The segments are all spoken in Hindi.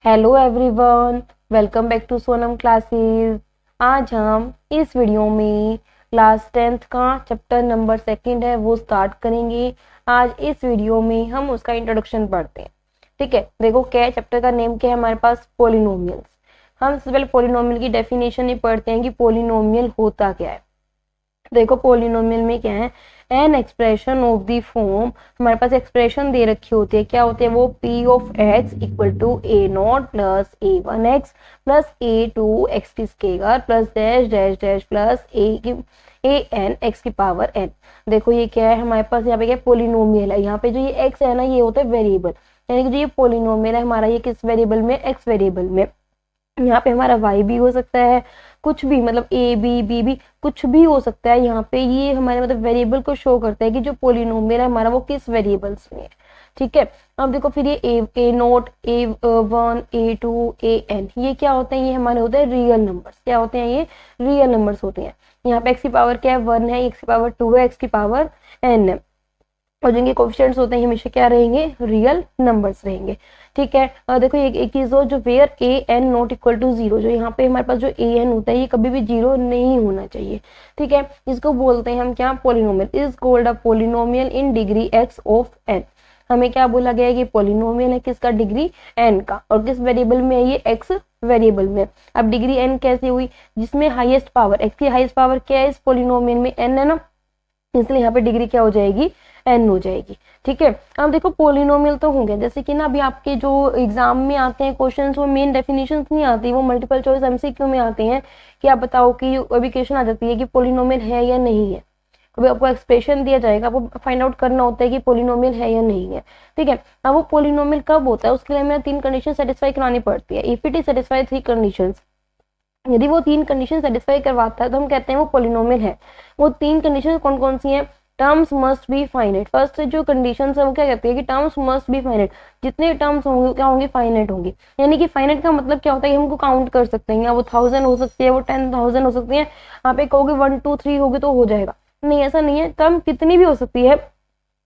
Hello everyone, welcome back to Sonam classes. आज हम इस वीडियो में क्लास 10th का चैप्टर नंबर 2 है वो स्टार्ट करेंगे। आज इस वीडियो में हम उसका इंट्रोडक्शन पढ़ते हैं। ठीक है, देखो क्या है, चैप्टर का नेम क्या है हमारे पास, पॉलिनोमियल्स। हम सबसे पहले पॉलिनोमियल की डेफिनेशन ही पढ़ते हैं कि पॉलिनोमियल होता क्या है। देखो पॉलिनोमियल में क्या है, an expression of the form, हमारे पास एक्सप्रेशन दे रखी होती है, क्या होती है वो, p of x equal to a naught plus a one x plus a two x की square plus dash dash dash plus a n x की पावर एन। देखो ये क्या है हमारे पास, यहाँ पे क्या पॉलिनोमियल है। यहाँ पे जो ये एक्स है ना, ये होता है वेरिएबल, यानी कि जो ये पॉलिनोमियल है हमारा, ये किस वेरिएबल में, एक्स वेरिएबल में। यहाँ पे हमारा y भी हो सकता है, कुछ भी, मतलब a b भी कुछ भी हो सकता है। यहाँ पे ये हमारे मतलब वेरिएबल को शो करता है कि जो पॉलिनोमियल है हमारा वो किस वेरिएबल्स में है। ठीक है, अब देखो फिर ये a naught, a one, a two, a n, ये क्या होते हैं, ये हमारे होते हैं रियल नंबर्स। क्या होते हैं ये, रियल नंबर्स होते हैं। यहाँ पे एक्स की पावर क्या है, 1 है, एक्स की पावर 2 है, एक्स की पावर n है, और जिनके कोफिशिएंट्स होते हैं हमेशा क्या रहेंगे, रियल नंबर्स रहेंगे। ठीक है, देखो एक चीज हो, जो where a n not equal to 0, जो यहाँ पे हमारे पास जो ए एन होता है ये कभी भी 0 नहीं होना चाहिए। ठीक है, इसको बोलते हैं हम क्या, polynomial. Is called a polynomial in degree x of n. हमें क्या बोला गया है कि पॉलिनोमियल है किसका, डिग्री एन का, और किस वेरिएबल में है ये, एक्स वेरिएबल में। अब डिग्री एन कैसे हुई, जिसमें हाईएस्ट पावर, एक्स की हाईएस्ट पावर क्या है इस पॉलिनोमियल में, एन है ना, इसलिए यहाँ पे डिग्री क्या हो जाएगी, एन हो जाएगी। ठीक है, अब देखो पॉलिनोमियल तो होंगे, जैसे कि ना अभी आपके जो एग्जाम में आते हैं क्वेश्चंस, वो मेन डेफिनेशंस नहीं आती, वो मल्टीपल चॉइस एमसीक्यू में आते हैं कि आप बताओ कि अभी क्वेश्चन आ जाती है कि पॉलिनोमियल है या नहीं है। कभी आपको एक्सप्रेशन दिया जाएगा, आपको फाइंड आउट करना होता है कि पॉलिनोमियल है या नहीं है। ठीक है, अब वो पॉलिनोमियल कब होता है, उसके लिए हमें 3 कंडीशन सेटिस्फाई करानी पड़ती है। If it is satisfy 3 conditions, यदि वो 3 कंडीशन सेटिस्फाई करवाता है तो हम कहते हैं वो पॉलिनोमियल है। वो 3 कंडीशन कौन कौन सी हैं, terms must be finite. First जो कंडीशन है वो क्या कहती है कि टर्म्स मस्ट बी फाइनाइट, जितने टर्म्स होंगे क्या होंगे, फाइनाइट होंगे। यानी कि फाइनाइट का मतलब क्या होता है, हमको काउंट कर सकते हैं, या वो 1000 हो सकती है, वो 10,000 हो सकती है। आप एक कहोगे 1 2 3 होगी तो हो जाएगा, नहीं ऐसा नहीं है, टर्म कितनी भी हो सकती है।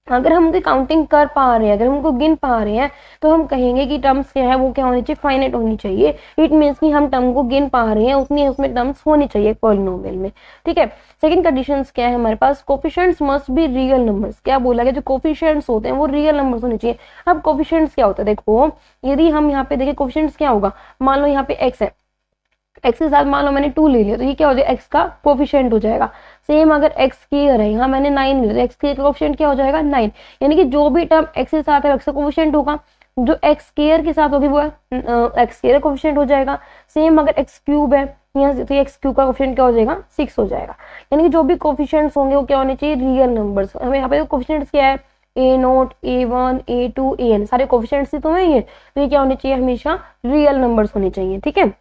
अगर हम उनकी काउंटिंग कर पा रहे हैं, अगर हम उनको गिन पा रहे हैं, तो हम कहेंगे कि टर्म्स क्या है वो क्या होनी चाहिए, फाइनाइट होनी चाहिए। इट मीन्स कि हम टर्म को गिन पा रहे हैं, उतनी उसमें टर्म्स होनी चाहिए पॉलिनोमियल में। ठीक है, सेकंड कंडीशंस क्या है हमारे पास, coefficients must be real numbers. क्या बोला गया, जो कोफिशिएंट्स होते हैं वो रियल नंबर्स होने चाहिए। अब कोफिशिएंट्स क्या होता है, देखो यदि हम यहाँ पे देखें कोफिशिएंट्स क्या होगा, मान लो यहाँ पे एक्स है, एक्स के साथ मान लो मैंने 2 ले लिया, तो ये क्या हो जाएगा, एक्स का कोफिशिएंट हो जाएगा। सेम अगर एक्स स्क्वायर है, यहाँ मैंने 9 लिया, तो एक्स का कोफिशिएंट क्या हो जाएगा, 9। यानी कि जो भी टर्म एक्स के साथ है एक्स का कोफिशिएंट होगा, जो एक्स स्क्वायर के साथ होगी वो एक्स स्क्वायर कोफिशिएंट हो जाएगा। सेम अगर एक्स क्यूब है यहाँ से, तो एक्स क्यूब का कोफिशिएंट क्या हो जाएगा, 6 हो जाएगा। यानी कि जो भी कोफिशिएंट्स होंगे वो क्या होने चाहिए, रियल नंबर्स। हमें यहाँ पे कोफिशिएंट्स क्या है, a naught, a one, a two, a n, सारे कोफिशिएंट्स तो हैं ये, तो ये क्या होने चाहिए, हमेशा रियल नंबर्स होने चाहिए। ठीक है,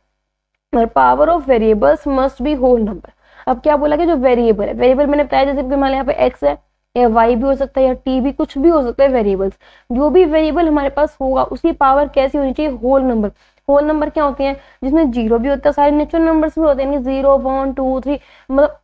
और power of variables must be whole number. अब क्या बोला कि जो वेरिएबल है, वेरिएबल मैंने बताया जैसे कि मान लिया यहाँ पे एक्स है, या वाई भी हो सकता है, या टी भी, कुछ भी हो सकता है वेरिएबल्स। जो भी वेरिएबल हमारे पास होगा उसकी पावर कैसी होनी चाहिए, होल नंबर। होल नंबर क्या होते हैं, जिसमें जीरो भी होता है, सारे नेचुरल नंबर्स भी होते हैं, 0 1 2 3, मतलब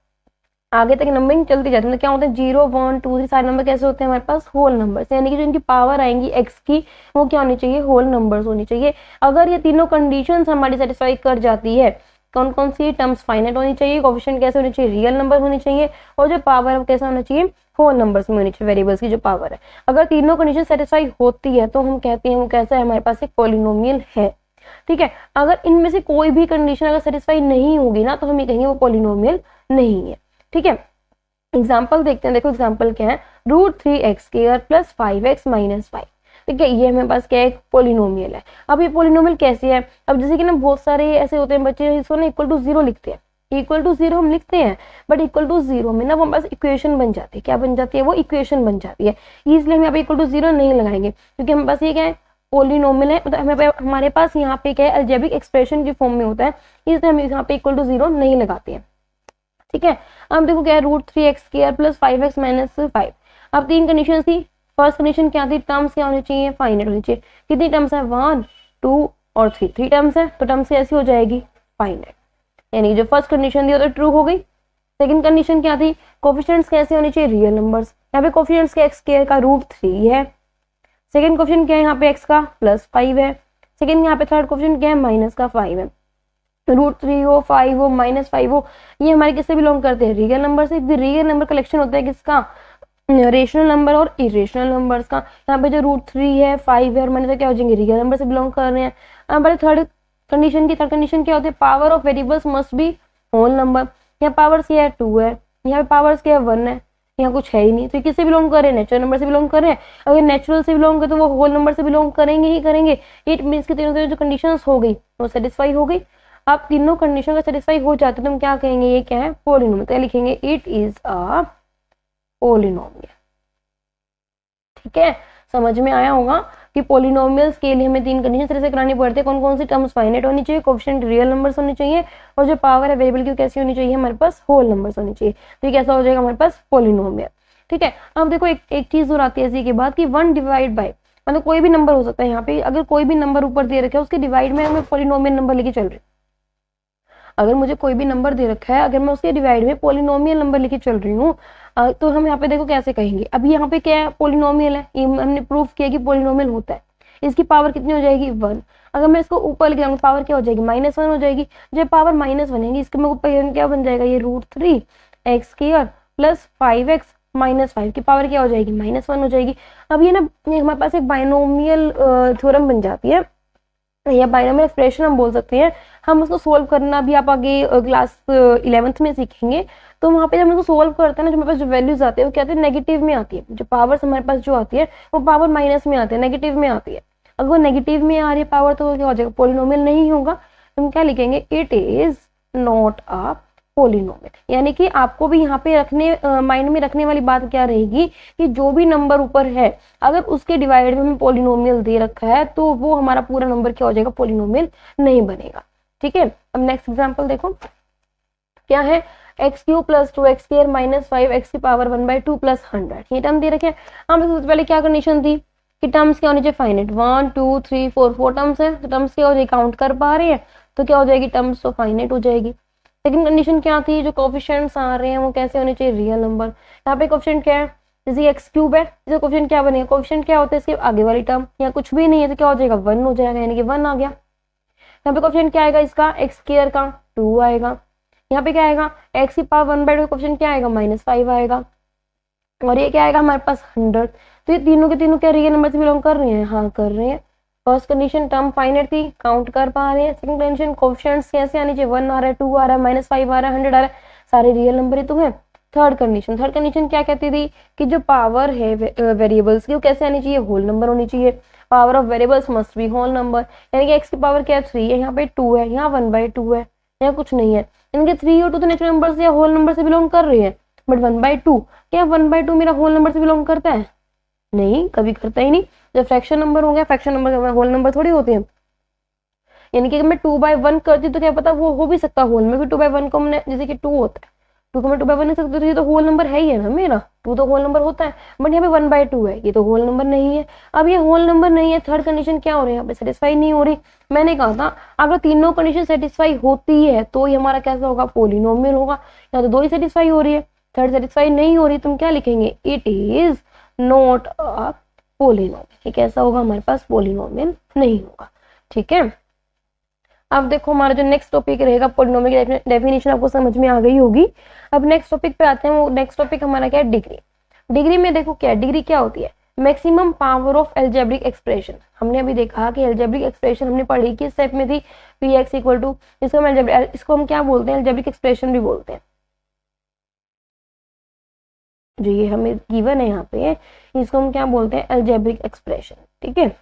आगे तक नंबरिंग चलती जाती है। तो क्या होता है, 0 1 2 3 सारे नंबर कैसे होते हैं हमारे पास, होल नंबर्स। यानी कि जो इनकी पावर आएंगी एक्स की, वो क्या होनी चाहिए, होल नंबर्स होनी चाहिए। अगर ये तीनों कंडीशंस हमारी सेटिस्फाई कर जाती है, कौन कौन सी, टर्म्स फाइनाइट होनी चाहिए, कोफिशिएंट कैसे होनी चाहिए, रियल नंबर होनी चाहिए, और जो पावर है कैसा होना चाहिए, होल नंबर्स में होनी चाहिए, वेरिएबल्स की जो पावर है। अगर तीनों कंडीशन सेटिस्फाई होती है तो हम कहते हैं वो कैसा है, हमारे पास एक पॉलिनोमियल है। ठीक है, अगर इनमें से कोई भी कंडीशन अगर सेटिस्फाई नहीं होगी ना, तो हम ये कहेंगे वो पॉलिनोमियल नहीं है। ठीक है, एग्जाम्पल देखते हैं। देखो एग्जाम्पल क्या है, √3x² प्लस 5x माइनस 5। ठीक है, ये हमारे पास क्या है, पॉलिनोमियल है। अब ये पॉलिनोमियल कैसे है, अब जैसे कि ना बहुत सारे ऐसे होते हैं बच्चे इसको ना इक्वल टू 0 लिखते हैं, इक्वल टू 0 हम लिखते हैं, बट इक्वल टू 0 में ना हमारे पास इक्वेशन बन जाती है। क्या बन जाती है, वो इक्वेशन बन जाती है। इसलिए हम यहाँ पे इक्वल टू 0 नहीं लगाएंगे, क्योंकि हमारे पास ये क्या है, पॉलिनोमियल है, मतलब हमारे पास यहाँ पे क्या है, अलजेब्रिक एक्सप्रेशन की फॉर्म में होता है, इसलिए हम यहाँ पे इक्वल टू 0 नहीं लगाते हैं। ठीक है, अब देखो क्या है, √3x² प्लस 5x माइनस 5। अब 3 कंडीशन थी। फर्स्ट कंडीशन क्या थी, टर्म्स क्या होनी चाहिए, फाइनाइट होनी चाहिए। कितनी टर्म्स है, 1 2 और 3, 3 टर्म्स है, तो टर्म्स कैसी हो जाएगी, फाइनाइट। यानी जो फर्स्ट कंडीशन थी वो तो ट्रू हो गई। सेकंड कंडीशन क्या थी, कोफिशिएंट्स कैसे होनी चाहिए, रियल नंबर्स। यहाँ पे कोफिशिएंट्स के x² का √3 है। सेकंड क्वेश्चन क्या है, यहाँ पे x का +5 है। सेकंड यहाँ पे थर्ड क्वेश्चन क्या है, माइनस का 5 है। √3 हो, 5 हो, -5 हो, ये हमारे किससे बिलोंग करते हैं, रियल नंबर से। रियल नंबर कलेक्शन होता है किसका, रेशनल नंबर और इरेशनल नंबर्स का। यहाँ पे जो √3 है, 5 है और माइनस क्या हो जाएंगे, रियल नंबर से बिलोंग कर रहे हैं। हमारे थर्ड कंडीशन क्या होती है, power of variables must be whole number. यहाँ पावर्स क्या है, 2 है, यहाँ पे पावर्स क्या है, 1 है, यहाँ कुछ है ही नहीं, तो ये किससे बिलोंग कर रहे हैं, नेचुरल नंबर से बिलोंग कर रहे हैं। अगर नेचुरल से बिलोंग करे तो वो होल नंबर से बिलोंग करेंगे ही करेंगे। इट मीन्स की तीनों जो कंडीशंस हो गई वो सेटिस्फाई हो गई। आप तीनों कंडीशन का सेटिस्फाई हो जाते तो हम क्या कहेंगे, ये क्या है, पोलिनोमियल। क्या लिखेंगे, इट इज अ पोलिनोमियल। ठीक है, समझ में आया होगा कि पोलिनोमियल्स के लिए हमें 3 कंडीशन तरह से करानी पड़ती है। कौन कौन सी, टर्म्स फाइनाइट होनी चाहिए, कोएफिशिएंट रियल नंबर्स होने चाहिए, और जो पावर है वेरिएबल की कैसी होनी चाहिए, हमारे पास होल नंबर्स होनी चाहिए। तो ये कैसा हो जाएगा हमारे पास, पोलिनोमियल। ठीक है, अब देखो एक चीज और आती है इसी के बाद कि 1 डिवाइड बाय, मतलब कोई भी नंबर हो सकता है। यहाँ पे अगर कोई भी नंबर ऊपर दे रखा है उसके डिवाइड में मैं पोलिनोमियल नंबर लेके चल रही हूँ। अगर मुझे कोई भी नंबर दे रखा है, अगर मैं उसके डिवाइड में पोलिनोमियल नंबर लेके चल रही हूँ, तो हम यहाँ पे देखो कैसे कहेंगे। अभी यहाँ पे क्या है, पोलिनोमियल है, ये हमने प्रूफ किया कि पोलिनोमियल होता है। इसकी पावर कितनी हो जाएगी, 1। अगर मैं इसको ऊपर लेके जाऊंगी पावर क्या हो जाएगी, -1 हो जाएगी। जब पावर माइनस बनेगी इसके में ऊपर क्या बन जाएगा, ये √3 x² प्लस 5x माइनस 5 की पावर क्या हो जाएगी, -1 हो जाएगी। अब ये ना हमारे पास एक बाइनोमियल थ्योरम बन जाती है, या बाइनोमियल एक्सप्रेशन हम बोल सकते हैं। हम उसको सोल्व करना भी आप आगे क्लास 11th में सीखेंगे। तो वहाँ पे जब हम उसको सोल्व करते हैं ना, जो हमारे पास जो वैल्यूज आती है वो क्या आती है, नेगेटिव में आती है। जो पावर्स हमारे पास जो आती है वो पावर माइनस में आती है, नेगेटिव में आती है। अगर वो नेगेटिव में आ रही है पावर तो क्या हो जाएगा, पोलिनोमियल नहीं होगा। हम क्या लिखेंगे, it is not a polynomial. यानी कि आपको भी यहाँ पे रखने माइंड में रखने वाली बात क्या रहेगी कि जो भी नंबर ऊपर है अगर उसके डिवाइड में हमें पोलिनोमियल दे रखा है तो वो हमारा पूरा नंबर क्या हो जाएगा, पोलिनोमियल नहीं बनेगा। ठीक है, अब नेक्स्ट एग्जांपल देखो क्या है, x³ plus 2x² minus 5x की पावर 1/2 प्लस 100। ये टर्म दे रखे हैं। हम सबसे पहले क्या कंडीशन थी कि टर्म्स क्या होनी चाहिए, फाइनाइट। 1 2 3 4 4 टर्म्स है, तो टर्म्स क्या हो जाएगी, काउंट कर पा रहे हैं तो क्या हो जाएगी, टर्म्स तो फाइनाइट हो जाएगी। सेकंड कंडीशन क्या थी, जो कोएफिशिएंट्स आ रहे हैं वो कैसे होने चाहिए, रियल नंबर। यहाँ पे कोएफिशिएंट क्या है, जैसे x³ है, इसका कोएफिशिएंट क्या बनेगा, कोएफिशिएंट क्या होता है इसके आगे वाली टर्म, यहाँ कुछ भी नहीं है तो क्या हो जाएगा, 1 हो जाएगा, यानी कि 1 आ गया। यहाँ पे कोएफिशिएंट क्या आएगा इसका, x² का 2 आएगा। यहाँ पे क्या आएगा, x की पावर 1/2 कोएफिशिएंट क्या आएगा, -5 आएगा। और ये क्या आएगा हमारे पास 100। तो ये तीनों के तीनों क्या रियल नंबर से बिलोंग कर रहे हैं, हाँ कर रहे हैं। फर्स्ट कंडीशन टर्म फाइनाइट थी, काउंट कर पा रहे हैं। सेकंड कंडीशन कोएफिशिएंट्स कैसे आने चाहिए, 1 आ रहा है, 2 आ रहा है, -5 आ रहा है, 100 आ रहा है, सारे रियल नंबर ही तो है। थर्ड कंडीशन क्या कहती थी कि जो पावर है वेरिएबल्स की वो कैसे आनी चाहिए, होल नंबर होनी चाहिए। Power of variables must be whole number, यानी कि x की पावर क्या है, 3 है, यहाँ पे 2 है, यहाँ 1/2 है, यहाँ कुछ नहीं है। इनके 3 और 2 तो नेचुरल नंबर या होल नंबर से बिलोंग कर रहे हैं, बट 1/2 क्या 1/2 मेरा होल नंबर से बिलोंग करता है, नहीं, कभी करता ही नहीं। जब फ्रैक्शन नंबर हो गया, फ्रैक्शन नंबर होल नंबर थोड़ी होते हैं। यानी कि अगर मैं 2/1 करती तो क्या पता वो हो भी सकता होल में भी। 2/1 को हमने जैसे कि 2 होता है, 2 को मैं 2/1 नहीं सकती, तो ये तो होल नंबर है ही है ना मेरा, 2 तो होल नंबर होता है। बट यहाँ पे 1/2 है, ये तो होल नंबर नहीं है। अब ये होल नंबर नहीं है, थर्ड कंडीशन क्या हो रही है, यहाँ पे सेटिस्फाई नहीं हो रही। मैंने कहा था अगर तीनों कंडीशन सेटिस्फाई होती है तो ये हमारा कैसा होगा, पोलिनोमियल होगा। यहाँ तो 2 ही सेटिस्फाई हो रही है, थर्ड सेटिस्फाई नहीं हो रही, तुम क्या लिखेंगे, it is not a polynomial. ये कैसा होगा हमारे पास, पोलिनोमियल नहीं होगा। ठीक है, अब देखो हमारा जो नेक्स्ट टॉपिक रहेगा, पोलिनोमियल की डेफिनेशन आपको समझ में आ गई होगी। अब नेक्स्ट टॉपिक पे आते हैं। वो नेक्स्ट टॉपिक हमारा क्या है, डिग्री। डिग्री में देखो क्या है, डिग्री क्या होती है, maximum power of algebraic expression. हमने अभी देखा कि एल्जेब्रिक एक्सप्रेशन हमने पढ़ी किस स्टेप में थी, px इक्वल टू, इसको हम क्या बोलते हैं, एल्जेब्रिक एक्सप्रेशन भी बोलते हैं। जो ये हमें गिवन है यहाँ पे, इसको हम क्या बोलते हैं, एल्जेब्रिक एक्सप्रेशन। ठीक है,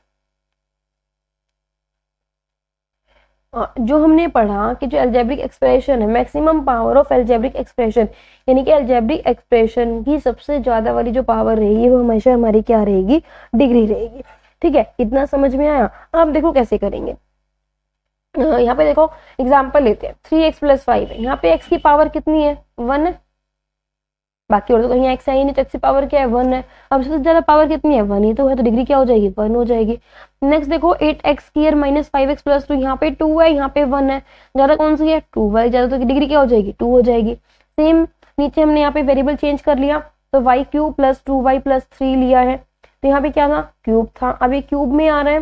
जो हमने पढ़ा कि जो एल्जेब्रिक एक्सप्रेशन है, maximum power of algebraic expression, यानी कि एल्जेब्रिक एक्सप्रेशन की सबसे ज्यादा वाली जो पावर रहेगी वो हमेशा हमारी क्या रहेगी, डिग्री रहेगी। ठीक है, इतना समझ में आया। अब देखो कैसे करेंगे। यहाँ पे देखो एग्जांपल लेते हैं, 3x + 5 है। यहाँ पे x की पावर कितनी है, 1 है, बाकी और तो कहीं x है ही नहीं, तो x की पावर क्या है, 1 है। अब सबसे ज्यादा पावर कितनी है, 1 ही तो है, तो डिग्री क्या हो जाएगी, 1 हो जाएगी। नेक्स्ट देखो 8x² - 5x + 2, यहाँ पे 2 है, यहाँ पे 1 है, ज्यादा कौन सी है, 2 है ज्यादा, तो डिग्री क्या हो जाएगी, 2 हो जाएगी। सेम नीचे हमने यहाँ पे वेरिएबल चेंज कर लिया, तो y³ + 2y + 3 लिया है, तो यहाँ पे क्या था, क्यूब था, अब ये क्यूब में आ रहा है,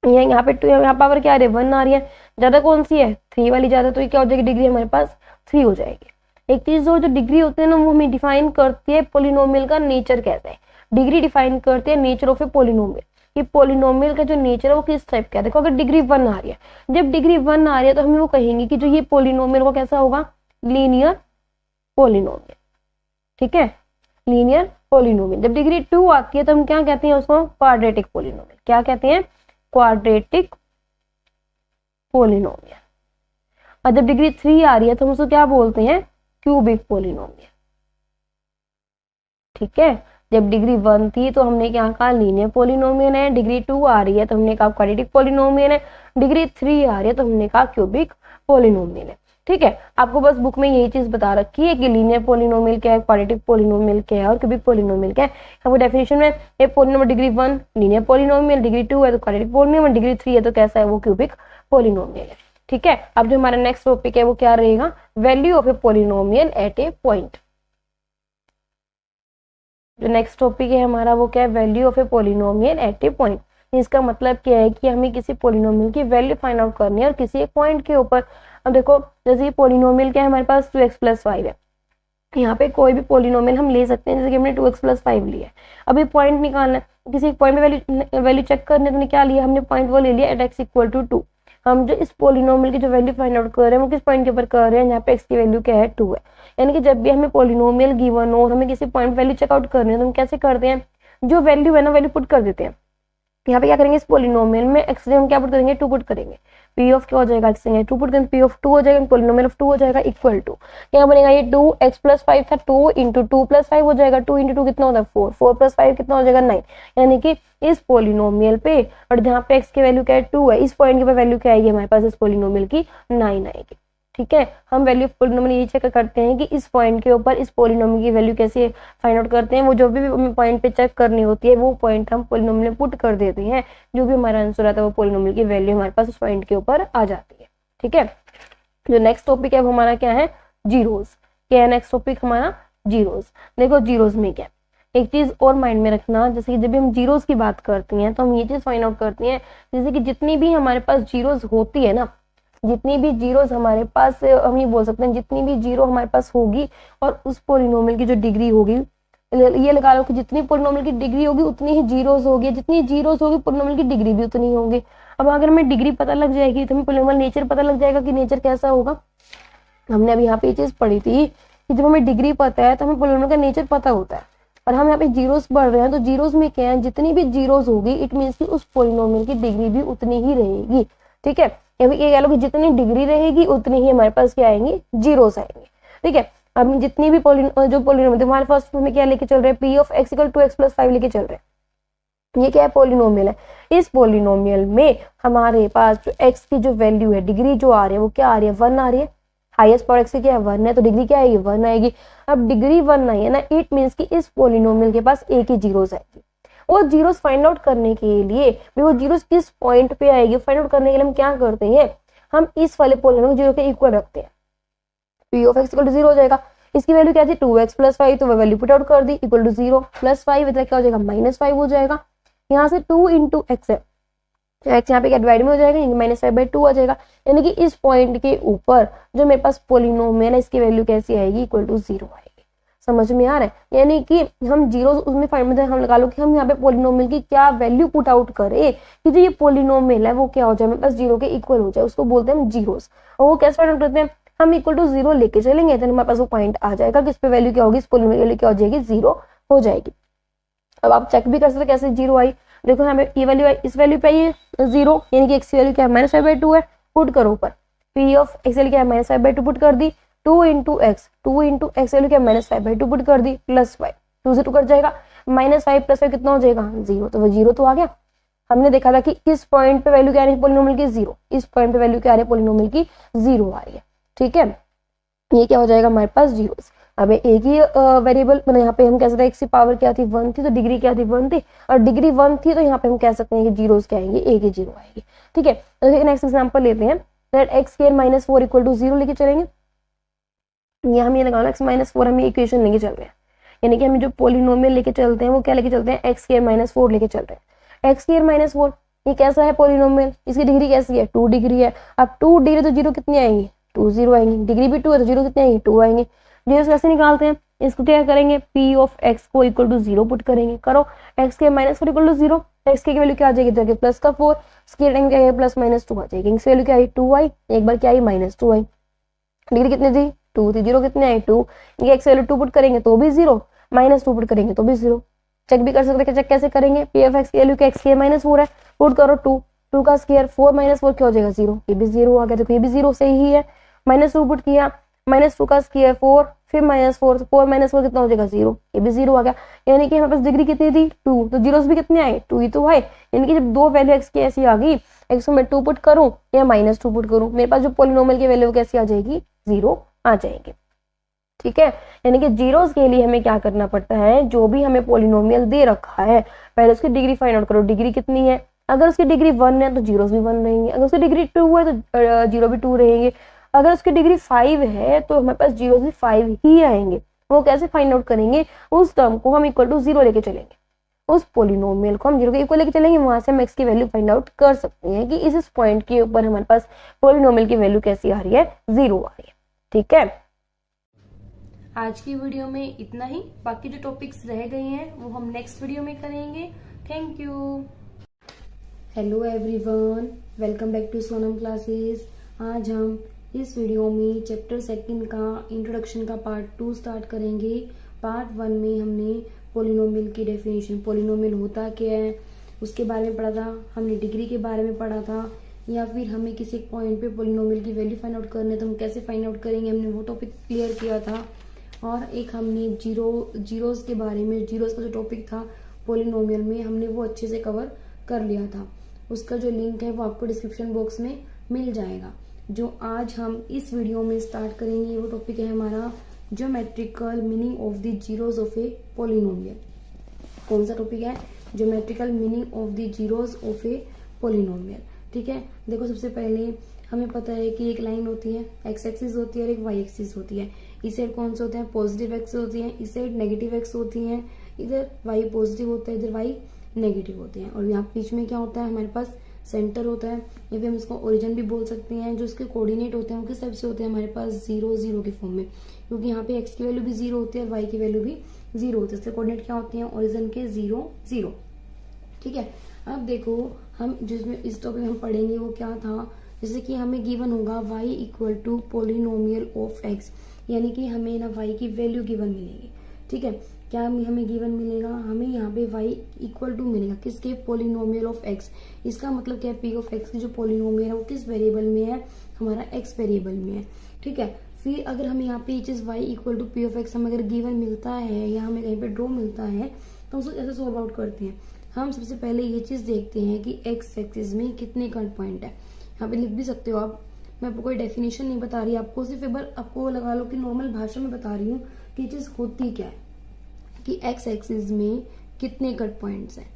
यहाँ पे यहाँ पावर क्या आ रही है 1 आ रही है, ज्यादा कौन सी है 3 वाली ज्यादा, तो ये क्या हो जाएगी डिग्री हमारे पास 3 हो जाएगी। एक चीज और जो डिग्री होती है ना वो हमें डिफाइन करती है पॉलिनोमियल का नेचर कैसा है। डिग्री डिफाइन करती है नेचर ऑफ ए पॉलिनोमियल, कि पॉलिनोमियल का जो नेचर है वो किस टाइप का है। देखो अगर डिग्री 1 आ रही है, जब डिग्री 1 आ रही है तो हमें वो कहेंगे कि जो ये पॉलिनोमियल वो कैसा होगा लीनियर पॉलिनोमियल, ठीक है लीनियर पॉलिनोमियल। जब डिग्री 2 आती है तो हम क्या कहते हैं उसको क्वाड्रेटिक पॉलिनोमियल। क्या कहते हैं क्वाड्रेटिक पॉलिनोमियल। और जब डिग्री 3 आ रही है तो हम उसको क्या बोलते हैं क्यूबिक पॉलिनोमियल, ठीक है। जब डिग्री 1 थी तो हमने क्या कहा लीनियर पॉलिनोमियल है, डिग्री 2 आ रही है तो हमने कहा क्वाड्रेटिक पॉलिनोमियल है, डिग्री 3 आ रही है तो हमने कहा क्यूबिक पॉलिनोमियल है, ठीक है। आपको बस बुक में यही चीज बता रखी है कि लीनियर पॉलिनोमियल क्या है, क्वाड्रेटिक पॉलिनोमियल क्या है और क्यूबिक पॉलिनोमियल क्या है। आपको डेफिनेशन में एक polynomial degree 1 linear polynomial, degree 2 है तो क्वाड्रेटिक पॉलिनोमियल, डिग्री 3 है तो कैसा है वो क्यूबिक पॉलिनोमियल है, ठीक है। अब जो हमारा नेक्स्ट टॉपिक है वो क्या रहेगा value of a polynomial at a point. जो नेक्स्ट टॉपिक है हमारा वो क्या है value of a polynomial at a point. इसका मतलब क्या है कि हमें किसी पॉलिनोमियल की वैल्यू फाइंड आउट करनी है और किसी एक पॉइंट के ऊपर। अब देखो जैसे ये पॉलिनोमियल क्या है हमारे पास 2x + 5 है, यहाँ पे कोई भी पॉलिनोमियल हम ले सकते हैं, जैसे कि हमने 2x + 5 लिया है। अभी पॉइंट निकालना है, किसी एक पॉइंट पे वैल्यू चेक करने तो क्या लिया हमने पॉइंट वो ले लिया एट x = 2। हम जो इस पॉलिनोमियल की जो वैल्यू फाइंड आउट कर रहे हैं वो किस पॉइंट के ऊपर कर रहे हैं जहाँ पे x की वैल्यू क्या है 2 है। यानी कि जब भी हमें पॉलिनोमियल गिवन हो और हमें किसी पॉइंट वैल्यू चेकआउट करनी है तो हम कैसे करते हैं जो वैल्यू है ना वैल्यू पुट कर देते हैं। यहाँ पे क्या करेंगे इस पॉलिनोमियल में x से हम क्या पुट करेंगे 2 पुट करेंगे, p ऑफ क्या हो जाएगा x से 2 पुट करेंगे p ऑफ 2 हो जाएगा, पॉलिनोमियल ऑफ 2 हो जाएगा इक्वल टू क्या बनेगा ये 2x + 5 था 2 × 2 + 5 हो जाएगा, 2 × 2 कितना होता है 4, 4 + 5 कितना हो जाएगा 9। यानी कि इस पॉलिनोमियल पे और जहाँ पे x की वैल्यू क्या है 2 है इस पॉइंट के पे वैल्यू क्या आएगी हमारे पास इस पॉलिनोमियल की 9 आएगी, ठीक है। हम वैल्यू ऑफ पॉलिनोमियल ये चेक करते हैं कि इस पॉइंट के ऊपर इस पॉलिनोमियल की वैल्यू कैसे फाइंड आउट करते हैं। वो जो भी हमें पॉइंट पे चेक करनी होती है वो पॉइंट हम पॉलिनोमियल में पुट कर देते हैं, जो भी हमारा आंसर आता है वो पॉलिनोमियल की वैल्यू हमारे पास उस पॉइंट के ऊपर आ जाती है, ठीक है। जो नेक्स्ट टॉपिक है वो हमारा क्या है जीरोस। क्या है नेक्स्ट टॉपिक हमारा जीरोस। देखो जीरोस में क्या एक चीज और माइंड में रखना, जैसे कि जब भी हम जीरोस की बात करती हैं तो हम ये चीज फाइंड आउट करती हैं जैसे कि जितनी भी हमारे पास जीरोस होती है ना, जितनी भी जीरोस हमारे पास हम ये बोल सकते हैं जितनी भी जीरो हमारे पास होगी और उस पॉलिनोमियल की जो डिग्री होगी ये लगा लो कि जितनी पॉलिनोमियल की डिग्री होगी उतनी ही जीरोस होगी, जितनी जीरोस होगी पॉलिनोमियल की डिग्री भी उतनी होगी। अब अगर हमें डिग्री पता लग जाएगी तो हमें पॉलिनोमियल नेचर पता लग जाएगा कि नेचर कैसा होगा। हमने अभी यहाँ पे ये चीज पढ़ी थी कि जब हमें डिग्री पता है तो हमें पॉलिनोमियल का नेचर पता होता है, और हम यहाँ पे जीरोस पढ़ रहे हैं तो जीरोस में क्या है जितनी भी जीरोस होगी इट मीन्स कि उस पॉलिनोमियल की डिग्री भी उतनी ही रहेगी, ठीक है। ये कह लो कि जितनी डिग्री रहेगी उतनी ही हमारे पास क्या आएंगे जीरोस आएंगे, ठीक है। अब जितनी भी पॉलिनोमियल हमारे फर्स्ट में क्या लेके चल रहे हैं p ऑफ x = 2x + 5 लेके चल रहे हैं। ये क्या है पॉलिनोमियल है। इस पॉलिनोमियल में हमारे पास जो x की जो वैल्यू है डिग्री जो आ रही है वो क्या आ रही है 1 आ रही है। हाईएस्ट पावर x की क्या है 1 है तो डिग्री क्या आएगी 1 आएगी। अब डिग्री 1 आई है ना इट मीन्स कि इस पॉलिनोमियल के पास एक ही जीरोस आएगी। वो जीरोस फाइंड आउट करने के लिए वो जीरोस किस पॉइंट पे आएगी फाइंड आउट करने के लिए हम क्या करते हैं हम इस वाले पॉलिनोमियल जीरो के इक्वल रखते हैं। p ऑफ x = 0 हो जाएगा। इसकी वैल्यू क्या थी 2x + 5 तो वह वैल्यू पुट आउट कर दी इक्वल टू 0 + 5 इधर क्या हो जाएगा -5 हो जाएगा। यहाँ से 2 × x है x यहाँ पे क्या डिवाइड में हो जाएगा -5/2 आ जाएगा। यानी कि इस पॉइंट के ऊपर जो मेरे पास पॉलिनोमियल है इसकी वैल्यू कैसी आएगी इक्वल टू 0 आएगी। समझ में आ रहा है। यानी कि हम जीरो उसमें फाइंड हम लगा लो कि हम यहाँ पे पॉलिनोमियल की क्या वैल्यू पुट आउट करें कि जो ये पॉलिनोमियल है वो क्या हो जाए मेरे पास 0 के इक्वल हो जाए, उसको बोलते हैं हम जीरोस। और वो कैसे फाइंड आउट करते हैं हम इक्वल टू 0 लेके चलेंगे तो हमारे पास वो पॉइंट आ जाएगा कि इस पे वैल्यू क्या होगी इस पॉलिनोमियल की वैल्यू क्या हो जाएगी 0 हो जाएगी। अब आप चेक भी कर सकते कैसे 0 आई। देखो यहाँ पे ये वैल्यू इस वैल्यू पे आई 0 यानी कि x की वैल्यू क्या है -5/2 है पुट करो ऊपर p ऑफ x वैल्यू क्या है -5/2 पुट कर दी 2 × x वैल्यू क्या -5/2 पुट कर दी +5 2 से 2 कट जाएगा -5 + 5 कितना हो जाएगा 0 तो वो 0 तो आ गया। हमने देखा था कि किस पॉइंट पे वैल्यू क्या आ रही है पॉलिनोमियल की 0, इस पॉइंट पे वैल्यू क्या आ रही है पॉलिनोमियल की 0 आ रही है, ठीक है। ये क्या हो जाएगा हमारे पास जीरोस। अब एक ही वेरिएबल मतलब यहाँ पे हम कह सकते हैं x की पावर क्या थी 1 थी तो डिग्री क्या थी 1 थी और डिग्री 1 थी तो यहाँ पे हम कह सकते हैं कि जीरोस क्या आएंगे एक ही 0 आएगी, ठीक है। तो नेक्स्ट एग्जांपल लेते हैं दैट x² - 4 = 0 लेके चलेंगे। ये हम ये लगाना x - 4 हम ये इक्वेशन लेके चल रहे हैं, यानी कि हम जो पॉलिनोमियल लेके चलते हैं वो क्या लेके चलते हैं x² - 4 लेके चल रहे हैं। x² - 4 ये कैसा है पॉलिनोमियल, इसकी डिग्री कैसी है 2 डिग्री है। अब 2 डिग्री तो जीरो कितनी आएंगी 2 जीरो आएंगी, डिग्री भी 2 है तो जीरो कितने आएंगे 2 आएंगे। जीरो कैसे निकालते हैं, इसको क्या करेंगे पी ऑफ एक्स को इक्वल टू 0 पुट करेंगे, करो एक्स के माइनस 4 इक्वल टू 0, एक्स की वैल्यू क्या आ जाएगी इधर के प्लस का 4, इसकी टाइम क्या है प्लस माइनस 2 आ जाएगी, एक्स की वैल्यू क्या आई 2 आई, एक बार क्या आई -2 आई, डिग्री कितनी थी 2 थी, जीरो कितने आई 2, ये एक्स वैल्यू 2 पुट करेंगे तो भी 0, -2 पुट करेंगे तो भी 0। चेक भी कर सकते हैं, चेक कैसे करेंगे, पी ऑफ एक्स की वैल्यू क्या एक्स की -4 है, पुट करो 2 का स्क्वायर 4 -4 क्या हो जाएगा 0, ये भी 0 आ गया, देखो ये भी 0 सही ही है, -2 पुट किया, -2 का स्क्वायर 4 फिर -4 4 कितना हो जाएगा 0, ये भी 0 आ गया। यानी कि हमारे पास डिग्री कितनी थी 2, तो जीरोस भी कितने आए 2 ही तो आए। यानी कि जब दो वैल्यू एक्स की ऐसी आ गई, एक्स को मैं 2 पुट करूं या -2 पुट करूं, मेरे पास जो पॉलिनोमियल की वैल्यू कैसी आ जाएगी 0 आ जाएगी। ठीक है, यानी कि जीरोस के लिए हमें क्या करना पड़ता है, जो भी हमें पॉलिनोमियल दे रखा है पहले उसकी डिग्री फाइंड आउट करो, डिग्री कितनी है, अगर उसकी डिग्री 1 है तो जीरोस भी 1 रहेंगे, अगर उसकी डिग्री 2 है तो जीरो भी 2 रहेंगे, अगर उसकी डिग्री 5 है तो हमारे पास जीरो भी 5 ही आएंगे। वो कैसे फाइंड आउट करेंगे, उस टर्म को हम इक्वल टू 0 लेके चलेंगे, उस पॉलिनोमियल को हम 0 के इक्वल लेके चलेंगे, वहां से हम एक्स की वैल्यू फाइंड आउट कर सकते हैं कि इस पॉइंट के ऊपर हमारे पास पॉलिनोमियल की वैल्यू कैसी आ रही है 0 आ रही है। ठीक है, आज की वीडियो में इतना ही, बाकी जो टॉपिक्स रह गए हैं वो हम नेक्स्ट वीडियो में करेंगे। Thank you. Hello everyone, welcome back to Sonam classes. आज हम इस वीडियो में चैप्टर 2 का इंट्रोडक्शन का पार्ट 2 स्टार्ट करेंगे। पार्ट 1 में हमने पॉलिनोमियल की डेफिनेशन, पॉलिनोमियल होता क्या है उसके बारे में पढ़ा था, हमने डिग्री के बारे में पढ़ा था, या फिर हमें किसी पॉइंट पे पॉलिनोमियल की वैल्यू फाइंड आउट करने तो हम कैसे फाइंड आउट करेंगे, हमने वो टॉपिक क्लियर किया था। और एक हमने जीरोस के बारे में, जीरोस का जो टॉपिक था पॉलिनोमियल में, हमने वो अच्छे से कवर कर लिया था। उसका जो लिंक है वो आपको डिस्क्रिप्शन बॉक्स में मिल जाएगा। जो आज हम इस वीडियो में स्टार्ट करेंगे वो टॉपिक है हमारा geometrical meaning of the zeros of a polynomial. कौन सा टॉपिक है, geometrical meaning of the zeros of a polynomial. ठीक है, देखो सबसे पहले हमें पता है कि एक लाइन होती है, एक्स एक्सिस होती है और एक वाई एक्सिस होती है। इस साइड कौन से होते हैं, पॉजिटिव एक्स होती है, इस साइड नेगेटिव एक्स होती है, इधर वाई पॉजिटिव होता है, इधर वाई नेगेटिव होते हैं। और यहाँ बीच में क्या होता है, हमारे पास सेंटर होता है, या फिर हम इसको ओरिजिन भी बोल सकते हैं। जो इसके कोऑर्डिनेट होते हैं वो किस टाइप से होते हैं, हमारे पास 0 0 के फॉर्म में, क्योंकि यहाँ पे एक्स की वैल्यू भी 0 होती है और वाई की वैल्यू भी 0 होती है, इसके कोऑर्डिनेट क्या होते हैं ओरिजिन के 0 0। ठीक है, अब देखो हम जिसमें इस टॉपिक में हम पढ़ेंगे वो क्या था, जैसे कि हमें गिवन होगा y equal to polynomial of x, यानी कि हमें ना y की वैल्यू गिवन मिलेगी। ठीक है, क्या हमें गिवन मिलेगा, हमें यहाँ पे y इक्वल टू मिलेगा किसके, पॉलिनोमियल ऑफ x। इसका मतलब क्या है, p ऑफ x की जो पॉलिनोमियल है वो किस वेरिएबल में है, हमारा x वेरिएबल में है। ठीक है, फिर अगर हमें यहाँ पे ये चीज y equal to p of x हमें अगर गिवन मिलता है या हमें कहीं पे ड्रॉ मिलता है तो उसको ऐसे सॉल्व आउट करते हैं। हम सबसे पहले ये चीज देखते हैं कि x एक्सिस में कितने कट पॉइंट है। यहाँ पे लिख भी सकते हो आप, मैं आपको कोई डेफिनेशन नहीं बता रही आपको, सिर्फ एक बार आपको लगा लो कि नॉर्मल भाषा में बता रही हूँ कि ये चीज होती क्या है, कि एक्स एक्सिस में कितने कट पॉइंट्स हैं।